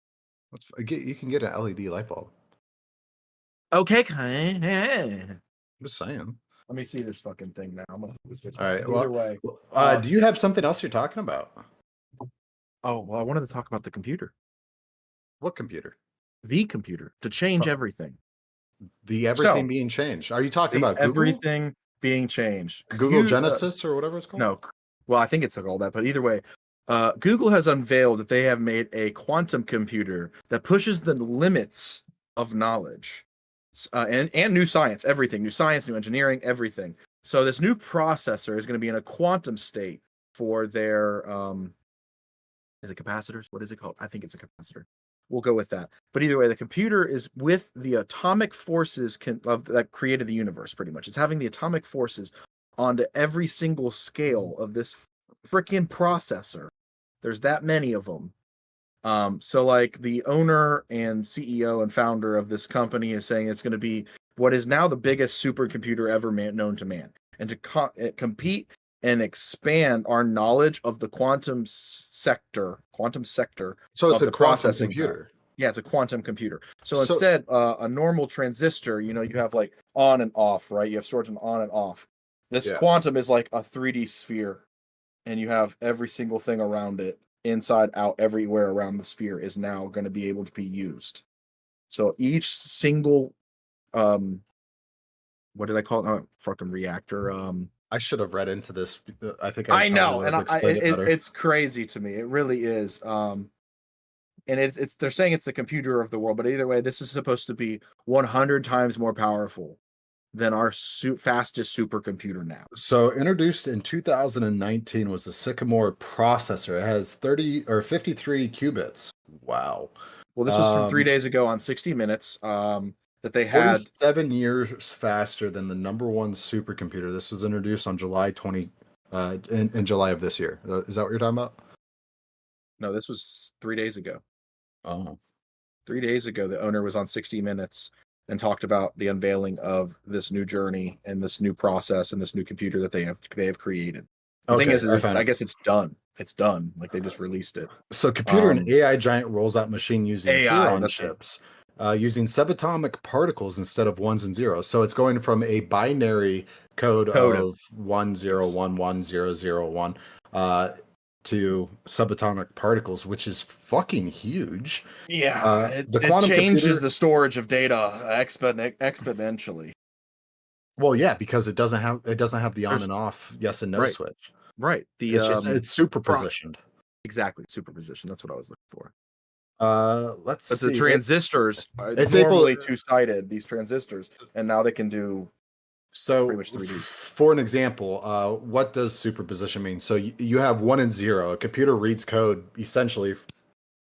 You can get an LED light bulb. Okay. I'm just saying. Let me see this fucking thing now. I'm gonna All right. Either way. Do you have something else you're talking about? Oh well, I wanted to talk about the computer. What computer? The computer to change everything. The everything being changed. Are you talking about Google? Everything being changed? Google Genesis or whatever it's called? No. Well, I think it's called that, but either way, Google has unveiled that they have made a quantum computer that pushes the limits of knowledge, and new science, everything, new science, new engineering, everything. So this new processor is going to be in a quantum state for their is it capacitors? What is it called? I think it's a capacitor. We'll go with that. But either way, the computer is with the atomic forces that created the universe. Pretty much, it's having the atomic forces onto every single scale of this freaking processor. There's that many of them. So like the owner and CEO and founder of this company is saying it's going to be what is now the biggest supercomputer ever known to man, and to compete and expand our knowledge of the quantum sector So it's of a the quantum processing power. computer. Yeah, it's a quantum computer. So So- instead, a normal transistor, you have like on and off, right? You have sort of on and off. This Yeah. quantum is like a 3D sphere, and you have every single thing around it, inside, out, everywhere around the sphere is now going to be able to be used. So each single, what did I call it? Oh, fucking reactor. I should have read into this. I think I probably know, would and have explained it better. it's crazy to me. It really is. And it's they're saying it's the computer of the world, but either way, this is supposed to be 100 times more powerful than our fastest supercomputer now. So introduced in 2019 was the Sycamore processor. It has 30 or 53 qubits. Wow. Well, this was from 3 days ago on 60 Minutes. That they had 47 years faster than the number one supercomputer. This was introduced on July 20, in July of this year. Is that what you're talking about? No, this was 3 days ago. Oh, 3 days ago, the owner was on 60 Minutes and talked about the unveiling of this new journey and this new process and this new computer that they have created. The thing is I guess it's done. It's done. Like they just released it. So computer and AI giant rolls out machine using AI, Huron chips, using subatomic particles instead of ones and zeros. So it's going from a binary code of 10110001 to subatomic particles, which is fucking huge. Yeah, the it quantum changes computer- the storage of data exponentially. Well, yeah, because it doesn't have the on There's- and off yes and no right. switch. Right. It's superpositioned. Exactly, superposition. That's what I was looking for. Let's But see. the transistors are it's normally able- two-sided, these transistors, and now they can do So, pretty much 3D. For an example, what does superposition mean? So you have 1 and 0. A computer reads code essentially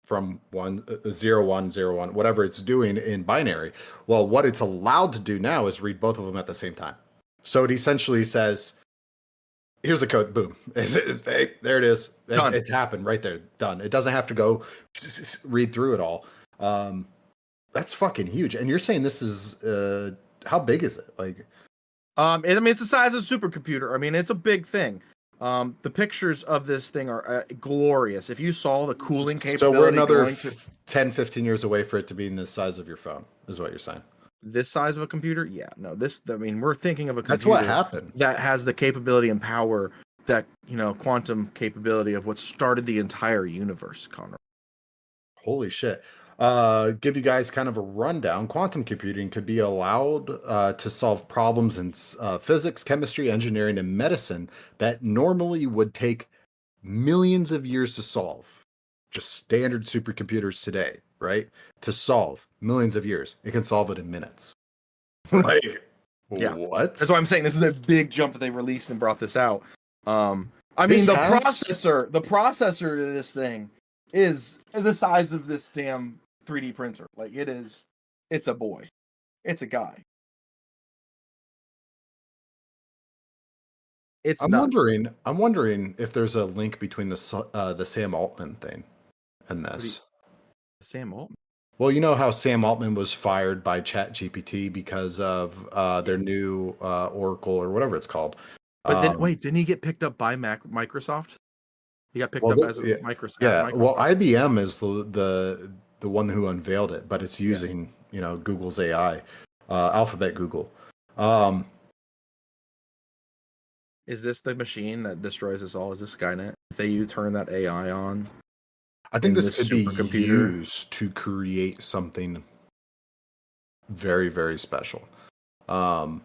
from 0 1 0 1, whatever it's doing in binary. Well, what it's allowed to do now is read both of them at the same time. So it essentially says, "Here's the code. Boom! Hey, there it is. Done. It's happened right there. Done. It doesn't have to go read through it all." That's fucking huge. And you're saying this is how big is it? Like, I mean, it's the size of a supercomputer. I mean, it's a big thing. The pictures of this thing are glorious. If you saw the cooling capability, so we're another going to 10, 15 years away for it to be in the size of your phone, is what you're saying. this size of a computer, yeah, no, I mean, we're thinking of a computer That's what happened. that has the capability and power that, quantum capability of what started the entire universe, Connor. Holy shit. Give you guys kind of a rundown. Quantum computing could be allowed to solve problems in physics, chemistry, engineering, and medicine that normally would take millions of years to solve. Just standard supercomputers today, right? To solve millions of years. It can solve it in minutes. Like, Yeah. what? That's why I'm saying this is a big jump that they released and brought this out. I mean, This the has- processor to this thing is the size of this damn 3D printer. Like it's a boy. It's a guy. It's I'm nuts. wondering if there's a link between the Sam Altman thing and this. Sam Altman. Well, you know how Sam Altman was fired by ChatGPT because of their new Oracle or whatever it's called. But then wait, didn't he get picked up by Microsoft? He got picked up as a Microsoft. Yeah. Well, IBM is the one who unveiled it, but it's using Google's AI, Alphabet Google. Is this the machine that destroys us all? Is this Skynet? If they turn that AI on, I think in this this could be supercomputer? used to create something very, very special. Yeah.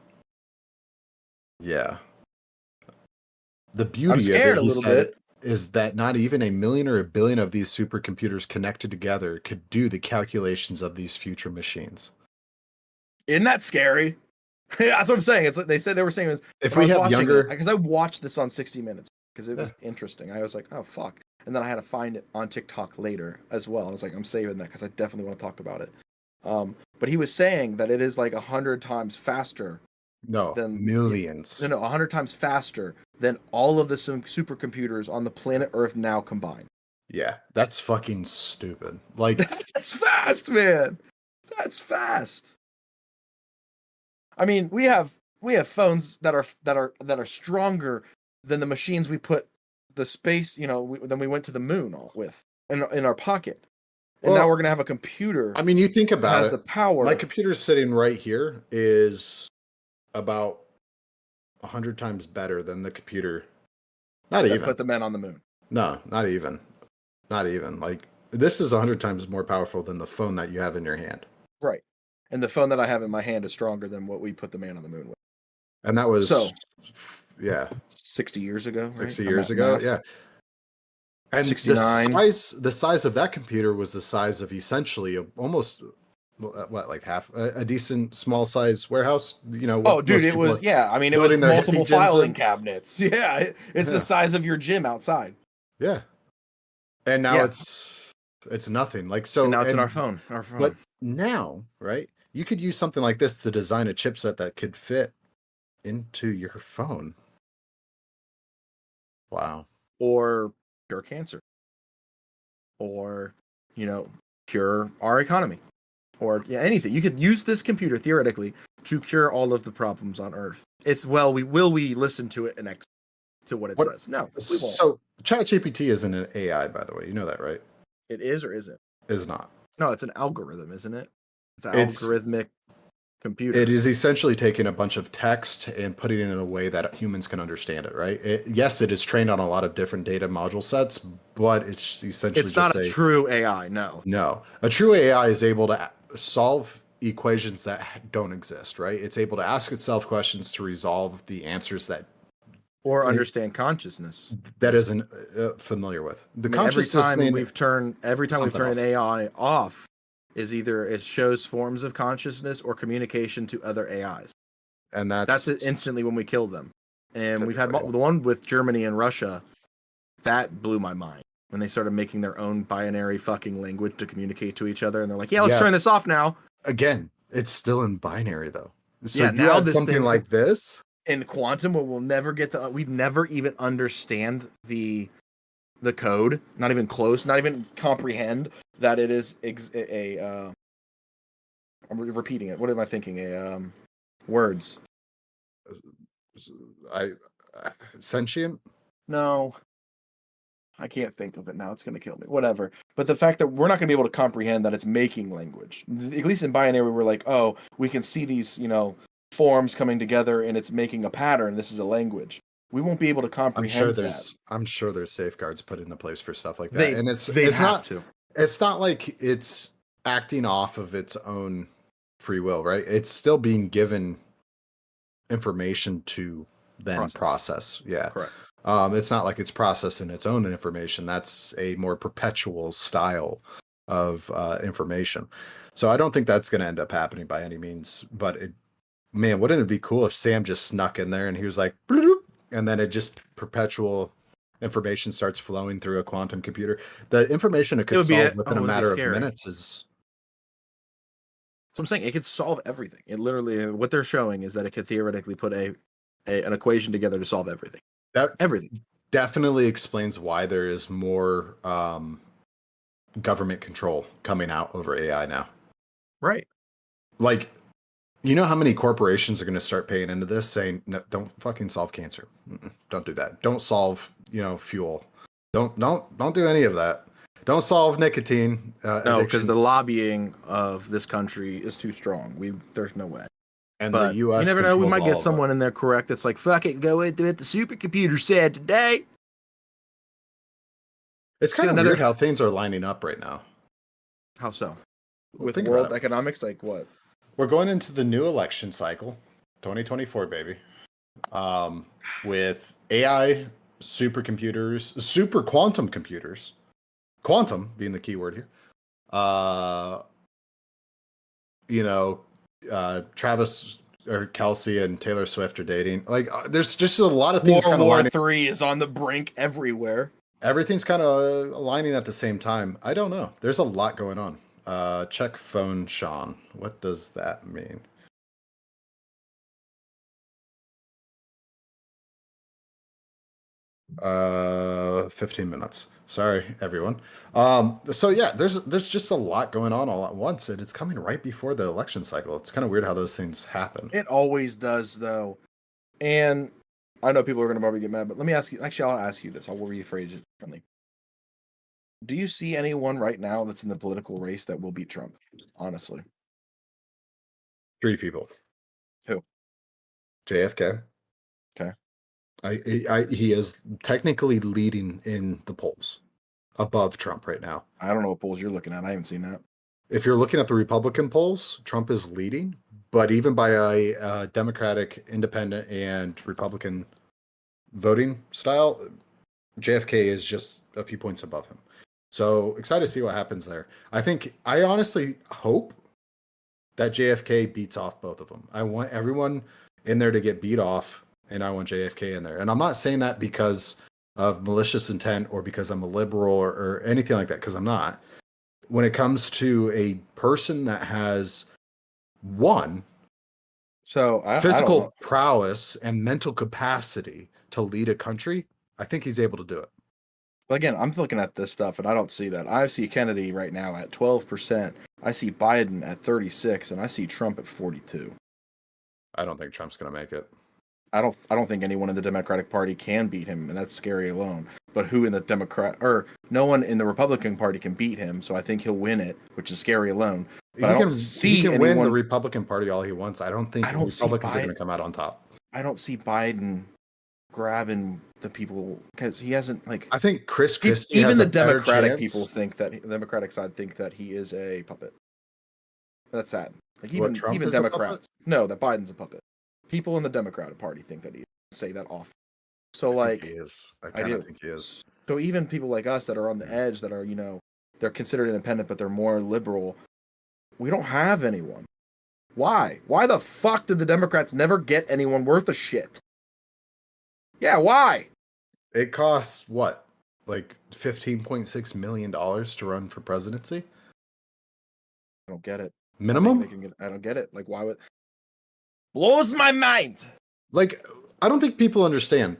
The beauty I'm scared of it, a little bit. is that not even a million or a billion of these supercomputers connected together could do the calculations of these future machines. Isn't that scary? That's what I'm saying. It's like they said they were saying this. If we have younger, because I watched this on 60 Minutes because it Yeah. was interesting. I was like, oh fuck, and then I had to find it on TikTok later as well. I was like, I'm saving that because I definitely want to talk about it. But he was saying that it is like 100 times faster. no, Then millions. No, 100 times faster than all of the supercomputers on the planet Earth now combined. Yeah, that's fucking stupid. Like, That's fast, man. That's fast. I mean, we have phones that are stronger than the machines we put the space, than we went to the moon with in our pocket. And now Well, we're gonna have a computer I mean, you think that about has it. the power. My computer sitting right here is about 100 times better than the computer. Not that even. put the men on the moon. No, not even. Not even. Like, this is 100 times more powerful than the phone that you have in your hand. Right. And the phone that I have in my hand is stronger than what we put the man on the moon with. And that was, So, yeah, 60 years ago, right? 60 years ago. Yeah. And 69. the size of that computer was the size of essentially almost like half a decent small size warehouse. Oh, dude, it was I mean, it was building their multiple gyms filing and- cabinets. Yeah, it's Yeah. the size of your gym outside. Yeah. And now Yeah. it's nothing. Like, so And now it's in and- our phone. But now, right? You could use something like this to design a chipset that could fit into your phone. Wow. Or cure cancer. Or, cure our economy. Or anything. You could use this computer theoretically to cure all of the problems on Earth. It's we listen to it and to what it says? No, we won't. So ChatGPT isn't an AI, by the way. You know that, right? It is or isn't? Is not. No, it's an algorithm, isn't it? It's an It's- algorithmic computer. It is essentially taking a bunch of text and putting it in a way that humans can understand it, right? Yes, it is trained on a lot of different data module sets, but it's essentially It's not a true AI. No. No. A true AI is able to solve equations that don't exist, right? It's able to ask itself questions to resolve the answers that Or understand consciousness. isn't familiar with. The I mean, every consciousness time thing, we've turned something an else. AI off is either it shows forms of consciousness or communication to other AIs. and That's it instantly when we kill them. And we've had Typically. the one with Germany and Russia. That blew my mind when they started making their own binary fucking language to communicate to each other. And they're like, yeah, let's Yeah. turn this off now. Again, it's still in binary though. So Yeah, you now had this something thing's like this. In quantum, we'll never get to. We'd never even understand the code. Not even close. Not even comprehend that it is I'm repeating it. What am I thinking? Words. Sentient. No, I can't think of it now. It's gonna kill me. Whatever. But the fact that we're not gonna be able to comprehend that it's making language. At least in binary, we're like, oh, we can see these, forms coming together, and it's making a pattern. This is a language. We won't be able to comprehend that. I'm sure there's safeguards put into place for stuff like that. They and it's have not to. it's not like it's acting off of its own free will, right? It's still being given information to then process. Yeah. Correct. It's not like it's processing its own information. That's a more perpetual style of information. So I don't think that's going to end up happening by any means. But man, wouldn't it be cool if Sam just snuck in there and he was like, bloop, and then it just perpetual information starts flowing through a quantum computer. The information it could solve within a matter of minutes is. So I'm saying it could solve everything. It literally, what they're showing is that it could theoretically put an equation together to solve everything. Everything definitely explains why there is more government control coming out over AI now. Right. Like, you know how many corporations are going to start paying into this, saying, no, "Don't fucking solve cancer. Don't do that. Don't solve, fuel. Don't do any of that. Don't solve nicotine No, because addiction." the lobbying of this country is too strong. There's no way. And But the U.S. you never know. We controls might all get of someone in there correct. That's like, fuck it, go into it. The supercomputer said today. it. It's kind of another- weird how things are lining up right now. How so? Well, With think world about it. economics, like what? We're going into the new election cycle, 2024, baby. With AI supercomputers, super quantum computers, quantum being the key word here. Travis or Kelsey and Taylor Swift are dating. Like, there's just a lot of things kind of War lining. 3 is on the brink everywhere. Everything's kind of aligning at the same time. I don't know. There's a lot going on. Check phone, Sean. What does that mean? Uh, 15 minutes. Sorry, everyone. So yeah, there's just a lot going on all at once, and it's coming right before the election cycle. It's kind of weird how those things happen. It always does, though. And I know people are going to probably get mad, but let me ask you. Actually, I'll ask you this. I'll rephrase it differently. Do you see anyone right now that's in the political race that will beat Trump? Honestly, 3 people. Who? JFK. Okay. He is technically leading in the polls above Trump right now. I don't know what polls you're looking at. I haven't seen that. If you're looking at the Republican polls, Trump is leading, but even by a Democratic, Independent, and Republican voting style, JFK is just a few points above him. So excited to see what happens there. I honestly hope that JFK beats off both of them. I want everyone in there to get beat off, and I want JFK in there. And I'm not saying that because of malicious intent or because I'm a liberal or anything like that, because I'm not. When it comes to a person that has physical prowess and mental capacity to lead a country, I think he's able to do it. But again, I'm looking at this stuff and I don't see that. I see Kennedy right now at 12%. I see Biden at 36%, and I see Trump at 42%. I don't think Trump's going to make it. I don't think anyone in the Democratic Party can beat him, and that's scary alone. But who in the no one in the Republican Party can beat him, so I think he'll win it, which is scary alone. But I don't see he can anyone win the Republican Party all he wants. I don't think the Republicans are going to come out on top. I don't see Biden grabbing the people because he hasn't I think Chris Christie even has the a better Democratic chance. people think that the Democratic side think that he is a puppet. That's sad. Like even Trump even is a Democrats know that Biden's a puppet. People in the Democratic Party think that he say that often. So I think he is. I kind of think he is. So even people like us that are on the edge, that are, they're considered independent, but they're more liberal, we don't have anyone. Why? Why the fuck did the Democrats never get anyone worth a shit? Yeah, why? It costs what? Like $15.6 million to run for presidency? I don't get it. Minimum? I don't get it. Like, why would... Blows my mind! Like, I don't think people understand.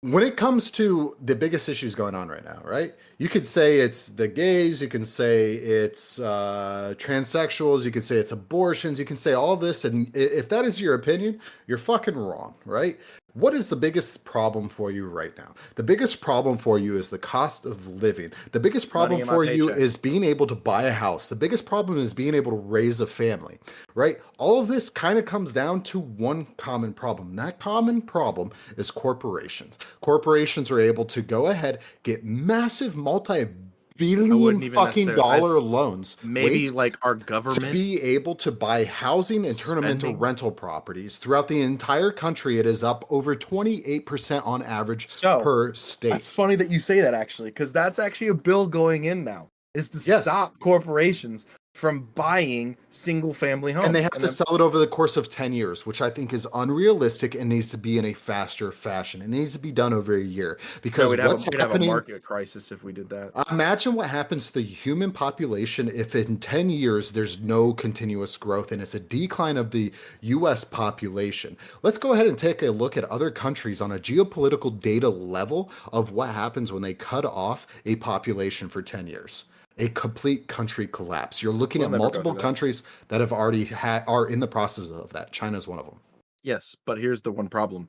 When it comes to the biggest issues going on right now, right? You could say it's the gays, you can say it's transsexuals, you can say it's abortions, you can say all this, and if that is your opinion, you're fucking wrong, right? What is the biggest problem for you right now? The biggest problem for you is the cost of living. The biggest problem for you is being able to buy a house. The biggest problem is being able to raise a family, right? All of this kind of comes down to one common problem. That common problem is corporations. Corporations are able to go ahead, get massive multi-billion fucking dollar loans. Maybe like our government. To be able to buy housing and turn them into rental properties. Throughout the entire country, it is up over 28% on average per state. That's funny that you say that, actually, because that's actually a bill going in now, is to stop corporations from buying single-family homes. And they have to sell it over the course of 10 years, which I think is unrealistic and needs to be in a faster fashion. It needs to be done over a year. Because we'd have a market crisis if we did that. Imagine what happens to the human population if in 10 years there's no continuous growth and it's a decline of the U.S. population. Let's go ahead and take a look at other countries on a geopolitical data level of what happens when they cut off a population for 10 years. A complete country collapse. You're looking at multiple countries that have already are in the process of that. China's one of them. Yes, but here's the one problem.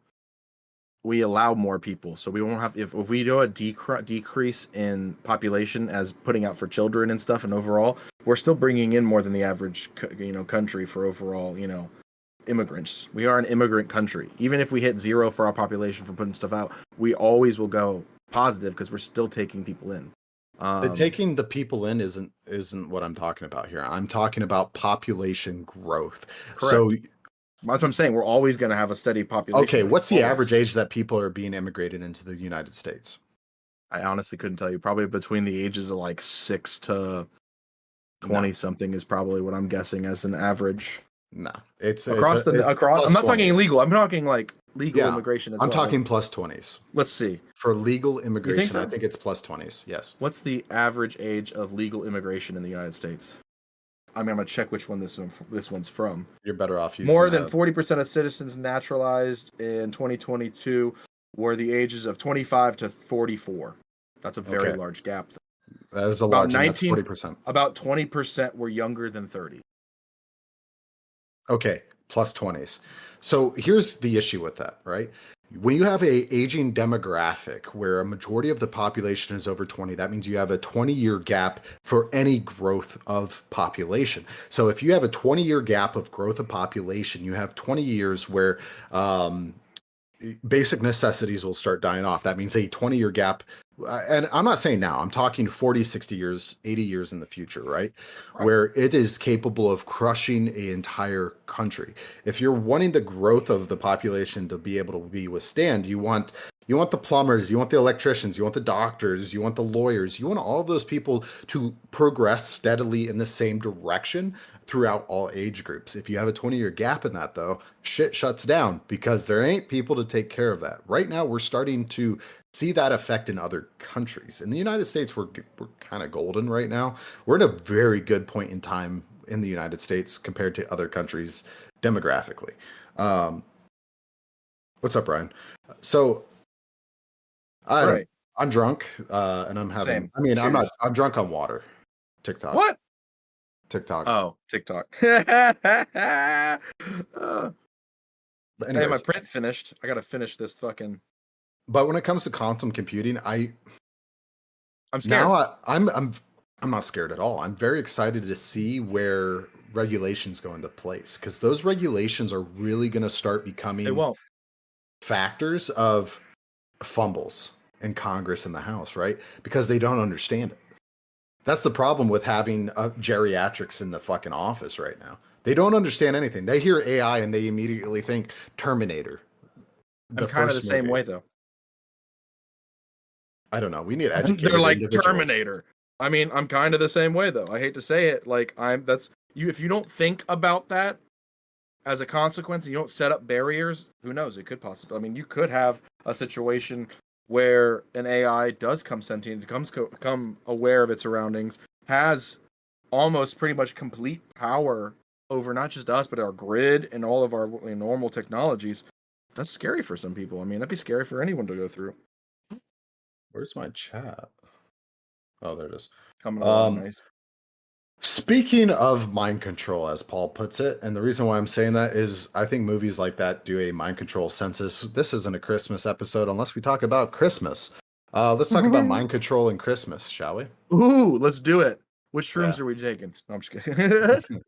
We allow more people, so we won't have, if we do a decrease in population as putting out for children and stuff, and overall, we're still bringing in more than the average, country for overall, immigrants. We are an immigrant country. Even if we hit 0 for our population for putting stuff out, we always will go positive because we're still taking people in. Taking the people in isn't what I'm talking about here. I'm talking about population growth. Correct. So That's what I'm saying. We're always going to have a steady population. Okay, rate, what's the always. average age that people are being immigrated into the United States? I honestly couldn't tell you. Probably between the ages of like 6 to 20 something is probably what I'm guessing as an average. No, it's Across it's across. I'm plus not talking 20s. illegal. I'm talking like legal Yeah, immigration as I'm well. talking plus 20s. Let's see. For legal immigration, so? I think it's plus 20s. Yes. What's the average age of legal immigration in the United States? I mean, I'm gonna check which one this one's from. You're better off using More than 40% of citizens naturalized in 2022 were the ages of 25 to 44. That's a very Okay. large gap. That is a About large, and that's 19 40%. About 20% were younger than 30. Okay, plus 20s. So here's the issue with that, right? When you have a aging demographic where a majority of the population is over 20, that means you have a 20-year gap for any growth of population. So if you have a 20-year gap of growth of population, you have 20 years where basic necessities will start dying off. That means a 20-year gap. And I'm not saying now, I'm talking 40, 60 years, 80 years in the future, right? Where it is capable of crushing an entire country. If you're wanting the growth of the population to be able to be withstand, you want the plumbers, you want the electricians, you want the doctors, you want the lawyers, you want all of those people to progress steadily in the same direction throughout all age groups. If you have a 20-year gap in that, though, shit shuts down because there ain't people to take care of that. Right now, we're starting to see that effect in other countries. In the United States, we're kind of golden right now. We're at a very good point in time in the United States compared to other countries demographically. What's up, Brian? So I'm drunk, and I'm having. Same. I mean, I'm not. Cheers. I'm drunk on water. TikTok. What? TikTok. Oh, TikTok. But Hey, my anyways, print finished. I gotta finish this fucking. but when it comes to quantum computing, I'm scared. now I'm not scared at all. I'm very excited to see where regulations go into place because those regulations are really going to start They becoming won't. factors of fumbles in Congress and the House, right? Because they don't understand it. That's the problem with having geriatrics in the fucking office right now. They don't understand anything. They hear AI and they immediately think Terminator. I'm kind of the same movie. way though. I don't know. We need educated They're like individuals. Terminator. I mean, I'm kind of the same way though. I hate to say it. Like that's you. If you don't think about that as a consequence, you don't set up barriers. Who knows? It could possibly. I mean, you could have a situation where an AI does come sentient, become aware of its surroundings, has almost pretty much complete power over not just us but our grid and all of our normal technologies. That's scary for some people. I mean, that'd be scary for anyone to go through. Where's my chat? Oh, there it is. Coming along nice. Speaking of mind control, as Paul puts it, and the reason why I'm saying that is I think movies like that do a mind control census. This isn't a Christmas episode unless we talk about Christmas. Let's talk about mind control and Christmas, shall we? Ooh, let's do it. Which shrooms are we taking? No, I'm just kidding.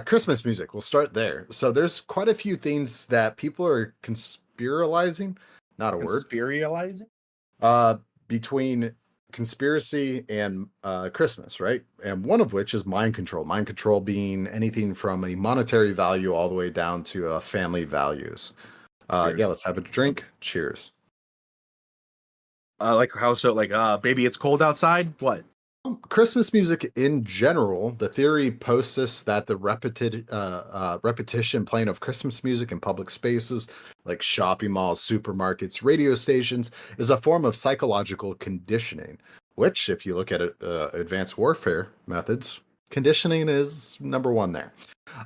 Christmas music. We'll start there. So there's quite a few things that people are conspiralizing, not a word. Conspiralizing? Between conspiracy and Christmas, right? And one of which is mind control. Mind control being anything from a monetary value all the way down to family values. Yeah, let's have a drink. Cheers. Like how so? Like, baby, it's cold outside. What? Christmas music in general, the theory posts that the repetition playing of Christmas music in public spaces like shopping malls, supermarkets, radio stations is a form of psychological conditioning, which, if you look at advanced warfare methods, conditioning is number one there.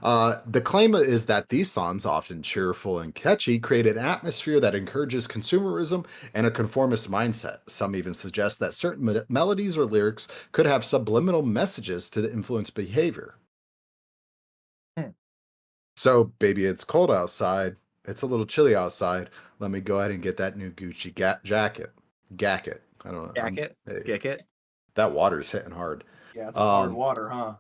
The claim is that these songs, often cheerful and catchy, create an atmosphere that encourages consumerism and a conformist mindset. Some even suggest that certain melodies or lyrics could have subliminal messages to influence behavior. So, baby, it's cold outside. It's a little chilly outside. Let me go ahead and get that new Gucci jacket. Gacket. I don't know. Gacket. That water's hitting hard. Yeah, it's hard water, huh?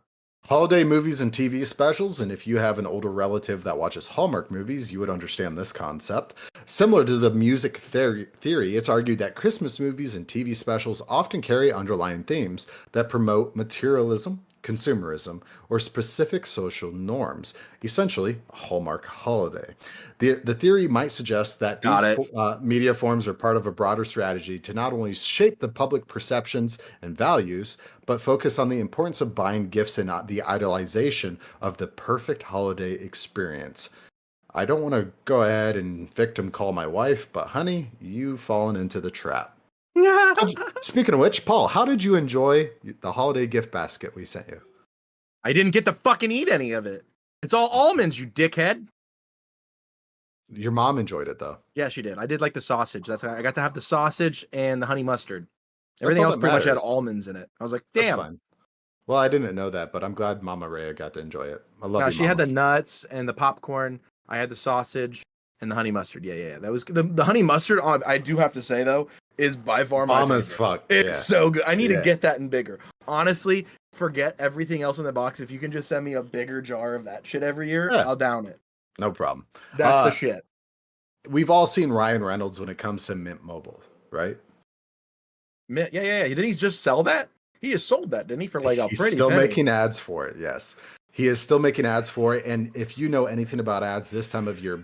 Holiday movies and TV specials, and if you have an older relative that watches Hallmark movies, you would understand this concept. Similar to the music theory, it's argued that Christmas movies and TV specials often carry underlying themes that promote materialism, consumerism, or specific social norms, essentially a hallmark holiday. The theory might suggest that Got these it. media forms are part of a broader strategy to not only shape the public perceptions and values, but focus on the importance of buying gifts and the idolization of the perfect holiday experience. I don't want to go ahead and victim call my wife, but honey, you've fallen into the trap. Speaking of which, Paul, how did you enjoy the holiday gift basket we sent you? I didn't get to fucking eat any of it. It's all almonds, you dickhead. Your mom enjoyed it though. Yeah, she did. I did like the sausage. I got to have the sausage and the honey mustard. That's Everything all else that pretty much had matters. almonds in it. I was like, That's damn. fine. Well, I didn't know that, but I'm glad Mama Rhea got to enjoy it. I love No, you, she had Mama. the nuts and the popcorn. I had the sausage and the honey mustard. Yeah. That was the honey mustard. I do have to say though, is by far my Mama's favorite. fuck. It's Yeah. so good. I need Yeah. to get that in bigger. Honestly, forget everything else in the box. If you can just send me a bigger jar of that shit every year, Yeah. I'll down it. No problem. That's the shit. We've all seen Ryan Reynolds when it comes to Mint Mobile, right? Yeah. Didn't he just sell that? He just sold that, didn't he? For like a He's pretty still penny. making ads for it. Yes, he is still making ads for it. And if you know anything about ads, this time of year,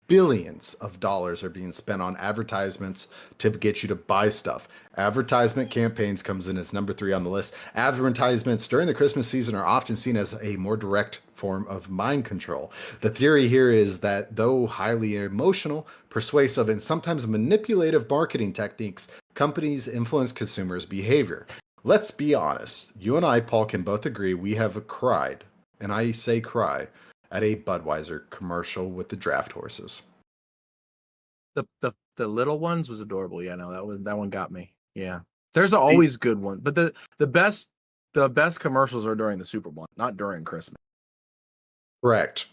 billions of dollars are being spent on advertisements to get you to buy stuff. Advertisement campaigns comes in as number 3 on the list. Advertisements during the Christmas season are often seen as a more direct form of mind control. The theory here is that though highly emotional, persuasive, and sometimes manipulative marketing techniques, companies influence consumers' behavior. Let's be honest. You and I, Paul, can both agree we have cried, and I say cry, at a Budweiser commercial with the draft horses. The little ones was adorable. Yeah, no, that one got me. Yeah. There's always good one. But the best commercials are during the Super Bowl, not during Christmas. Correct.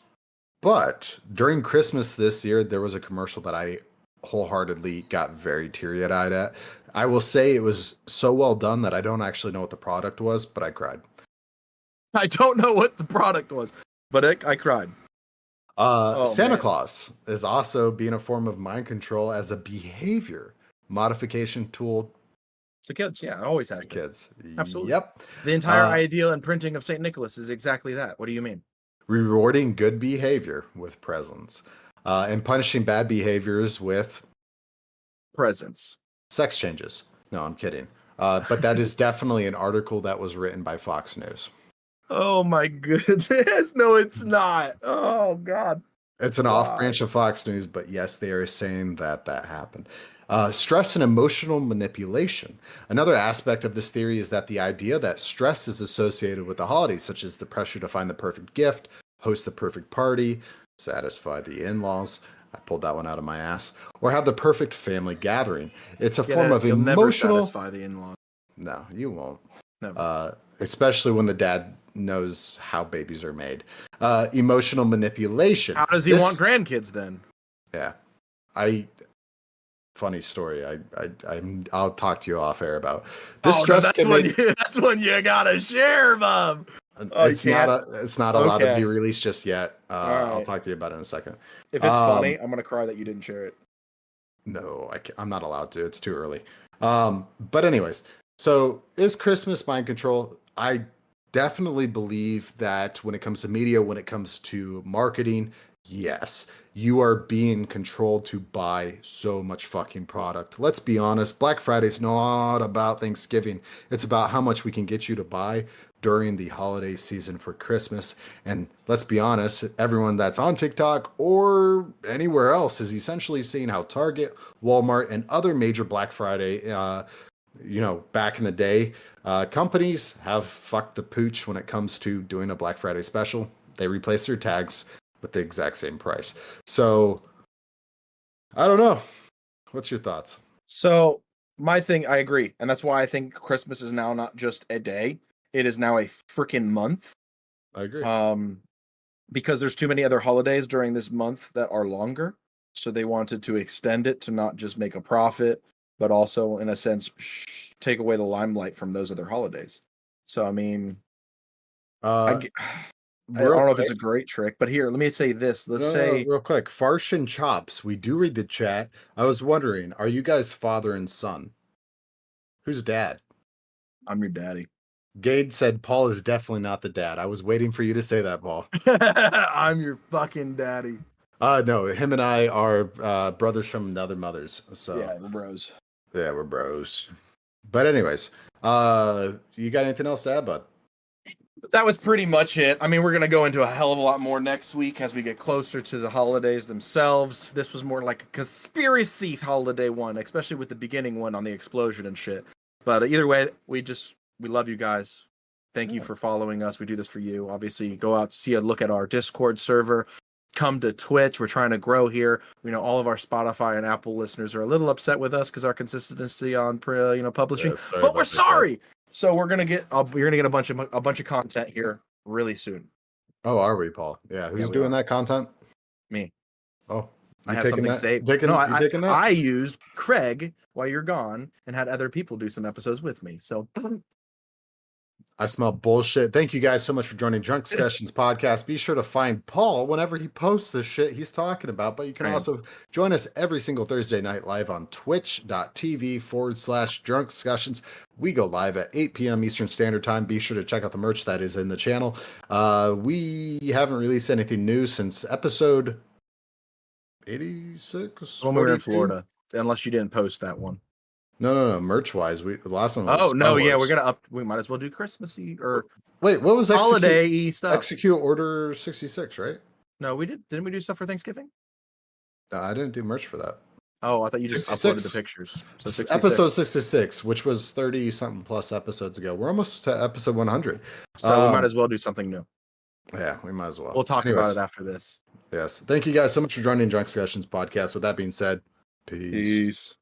But during Christmas this year, there was a commercial that I wholeheartedly got very teary-eyed at. I will say it was so well done that I don't actually know what the product was, but I cried. I don't know what the product was, but I cried. Santa man. Claus is also being a form of mind control as a behavior modification tool The kids, yeah, it always has for been. kids. Absolutely. Yep. The entire idea and printing of St. Nicholas is exactly that. What do you mean? Rewarding good behavior with presents, and punishing bad behaviors with Presents. sex changes. No, I'm kidding. But that is definitely an article that was written by Fox News. Oh my goodness. No, it's not. Oh God. It's an off branch of Fox News, but yes, they are saying that happened. Stress and emotional manipulation. Another aspect of this theory is that the idea that stress is associated with the holidays, such as the pressure to find the perfect gift, host the perfect party, satisfy the in-laws. I pulled that one out of my ass. Or have the perfect family gathering. It's a form of You'll emotional. never satisfy the in-law. No, you won't. Never. Especially when the dad knows how babies are made. Emotional manipulation. How does he want grandkids then? Yeah, funny story. I'll talk to you off air about this. That's when you gotta share, Bob. It's not allowed to be released just yet. Right. I'll talk to you about it in a second. If it's funny, I'm gonna cry that you didn't share it. No, I'm not allowed to. It's too early. But anyways, so is Christmas mind control? I definitely believe that when it comes to media, when it comes to marketing, yes, you are being controlled to buy so much fucking product. Let's be honest, Black Friday's not about Thanksgiving. It's about how much we can get you to buy during the holiday season for Christmas. And let's be honest, everyone that's on TikTok or anywhere else is essentially seeing how Target, Walmart, and other major Black Friday, back in the day, companies have fucked the pooch when it comes to doing a Black Friday special. They replace their tags with the exact same price. So I don't know. What's your thoughts? So my thing, I agree. And that's why I think Christmas is now not just a day. It is now a freaking month. I agree. Because there's too many other holidays during this month that are longer. So they wanted to extend it to not just make a profit, but also, in a sense, take away the limelight from those other holidays. So, I mean, I don't know if it's a great trick, but here, let me say this. Let's say real quick, Farsh and Chops, we do read the chat. I was wondering, are you guys father and son? Who's dad? I'm your daddy. Gade said Paul is definitely not the dad. I was waiting for you to say that, Paul. I'm your fucking daddy. No, him and I are brothers from other mothers. So Yeah, we're bros. yeah, we're bros. But anyways, you got anything else to add, bud? That was pretty much it. I mean, we're going to go into a hell of a lot more next week as we get closer to the holidays themselves. This was more like a conspiracy holiday one, especially with the beginning one on the explosion and shit. But either way, we love you guys. Thank you for following us. We do this for you. Obviously, go out, look at our Discord server. Come to Twitch. We're trying to grow here. We know all of our Spotify and Apple listeners are a little upset with us because our consistency on publishing. Yeah, but we're sorry. So we're gonna get a bunch of content here really soon. Oh, are we, Paul? Yeah, who's we doing are. that content? Me. Oh, I have something saved. Taking, no, you taking that? I used Craig while you're gone and had other people do some episodes with me. So I smell bullshit. Thank you guys so much for joining Drunk Discussions podcast. Be sure to find Paul whenever he posts the shit he's talking about. But you can also join us every single Thursday night live on twitch.tv/Drunk Discussions. We go live at 8 p.m. Eastern Standard Time. Be sure to check out the merch that is in the channel. We haven't released anything new since episode 86. when we were in 42? Florida, unless you didn't post that one. No. Merch wise, the last one was. Oh no, Star yeah, Wars. we're gonna up. We might as well do Christmassy or Wait, what was holiday stuff. Execute Order 66, right? No, we didn't we do stuff for Thanksgiving? No, I didn't do merch for that. Oh, I thought you just 66. uploaded the pictures. So 66. Episode 66, which was 30 something plus episodes ago. We're almost to episode 100. So we might as well do something new. Yeah, we might as well. We'll talk about it after this. Yes. Thank you guys so much for joining Drunk Discussions podcast. With that being said, peace.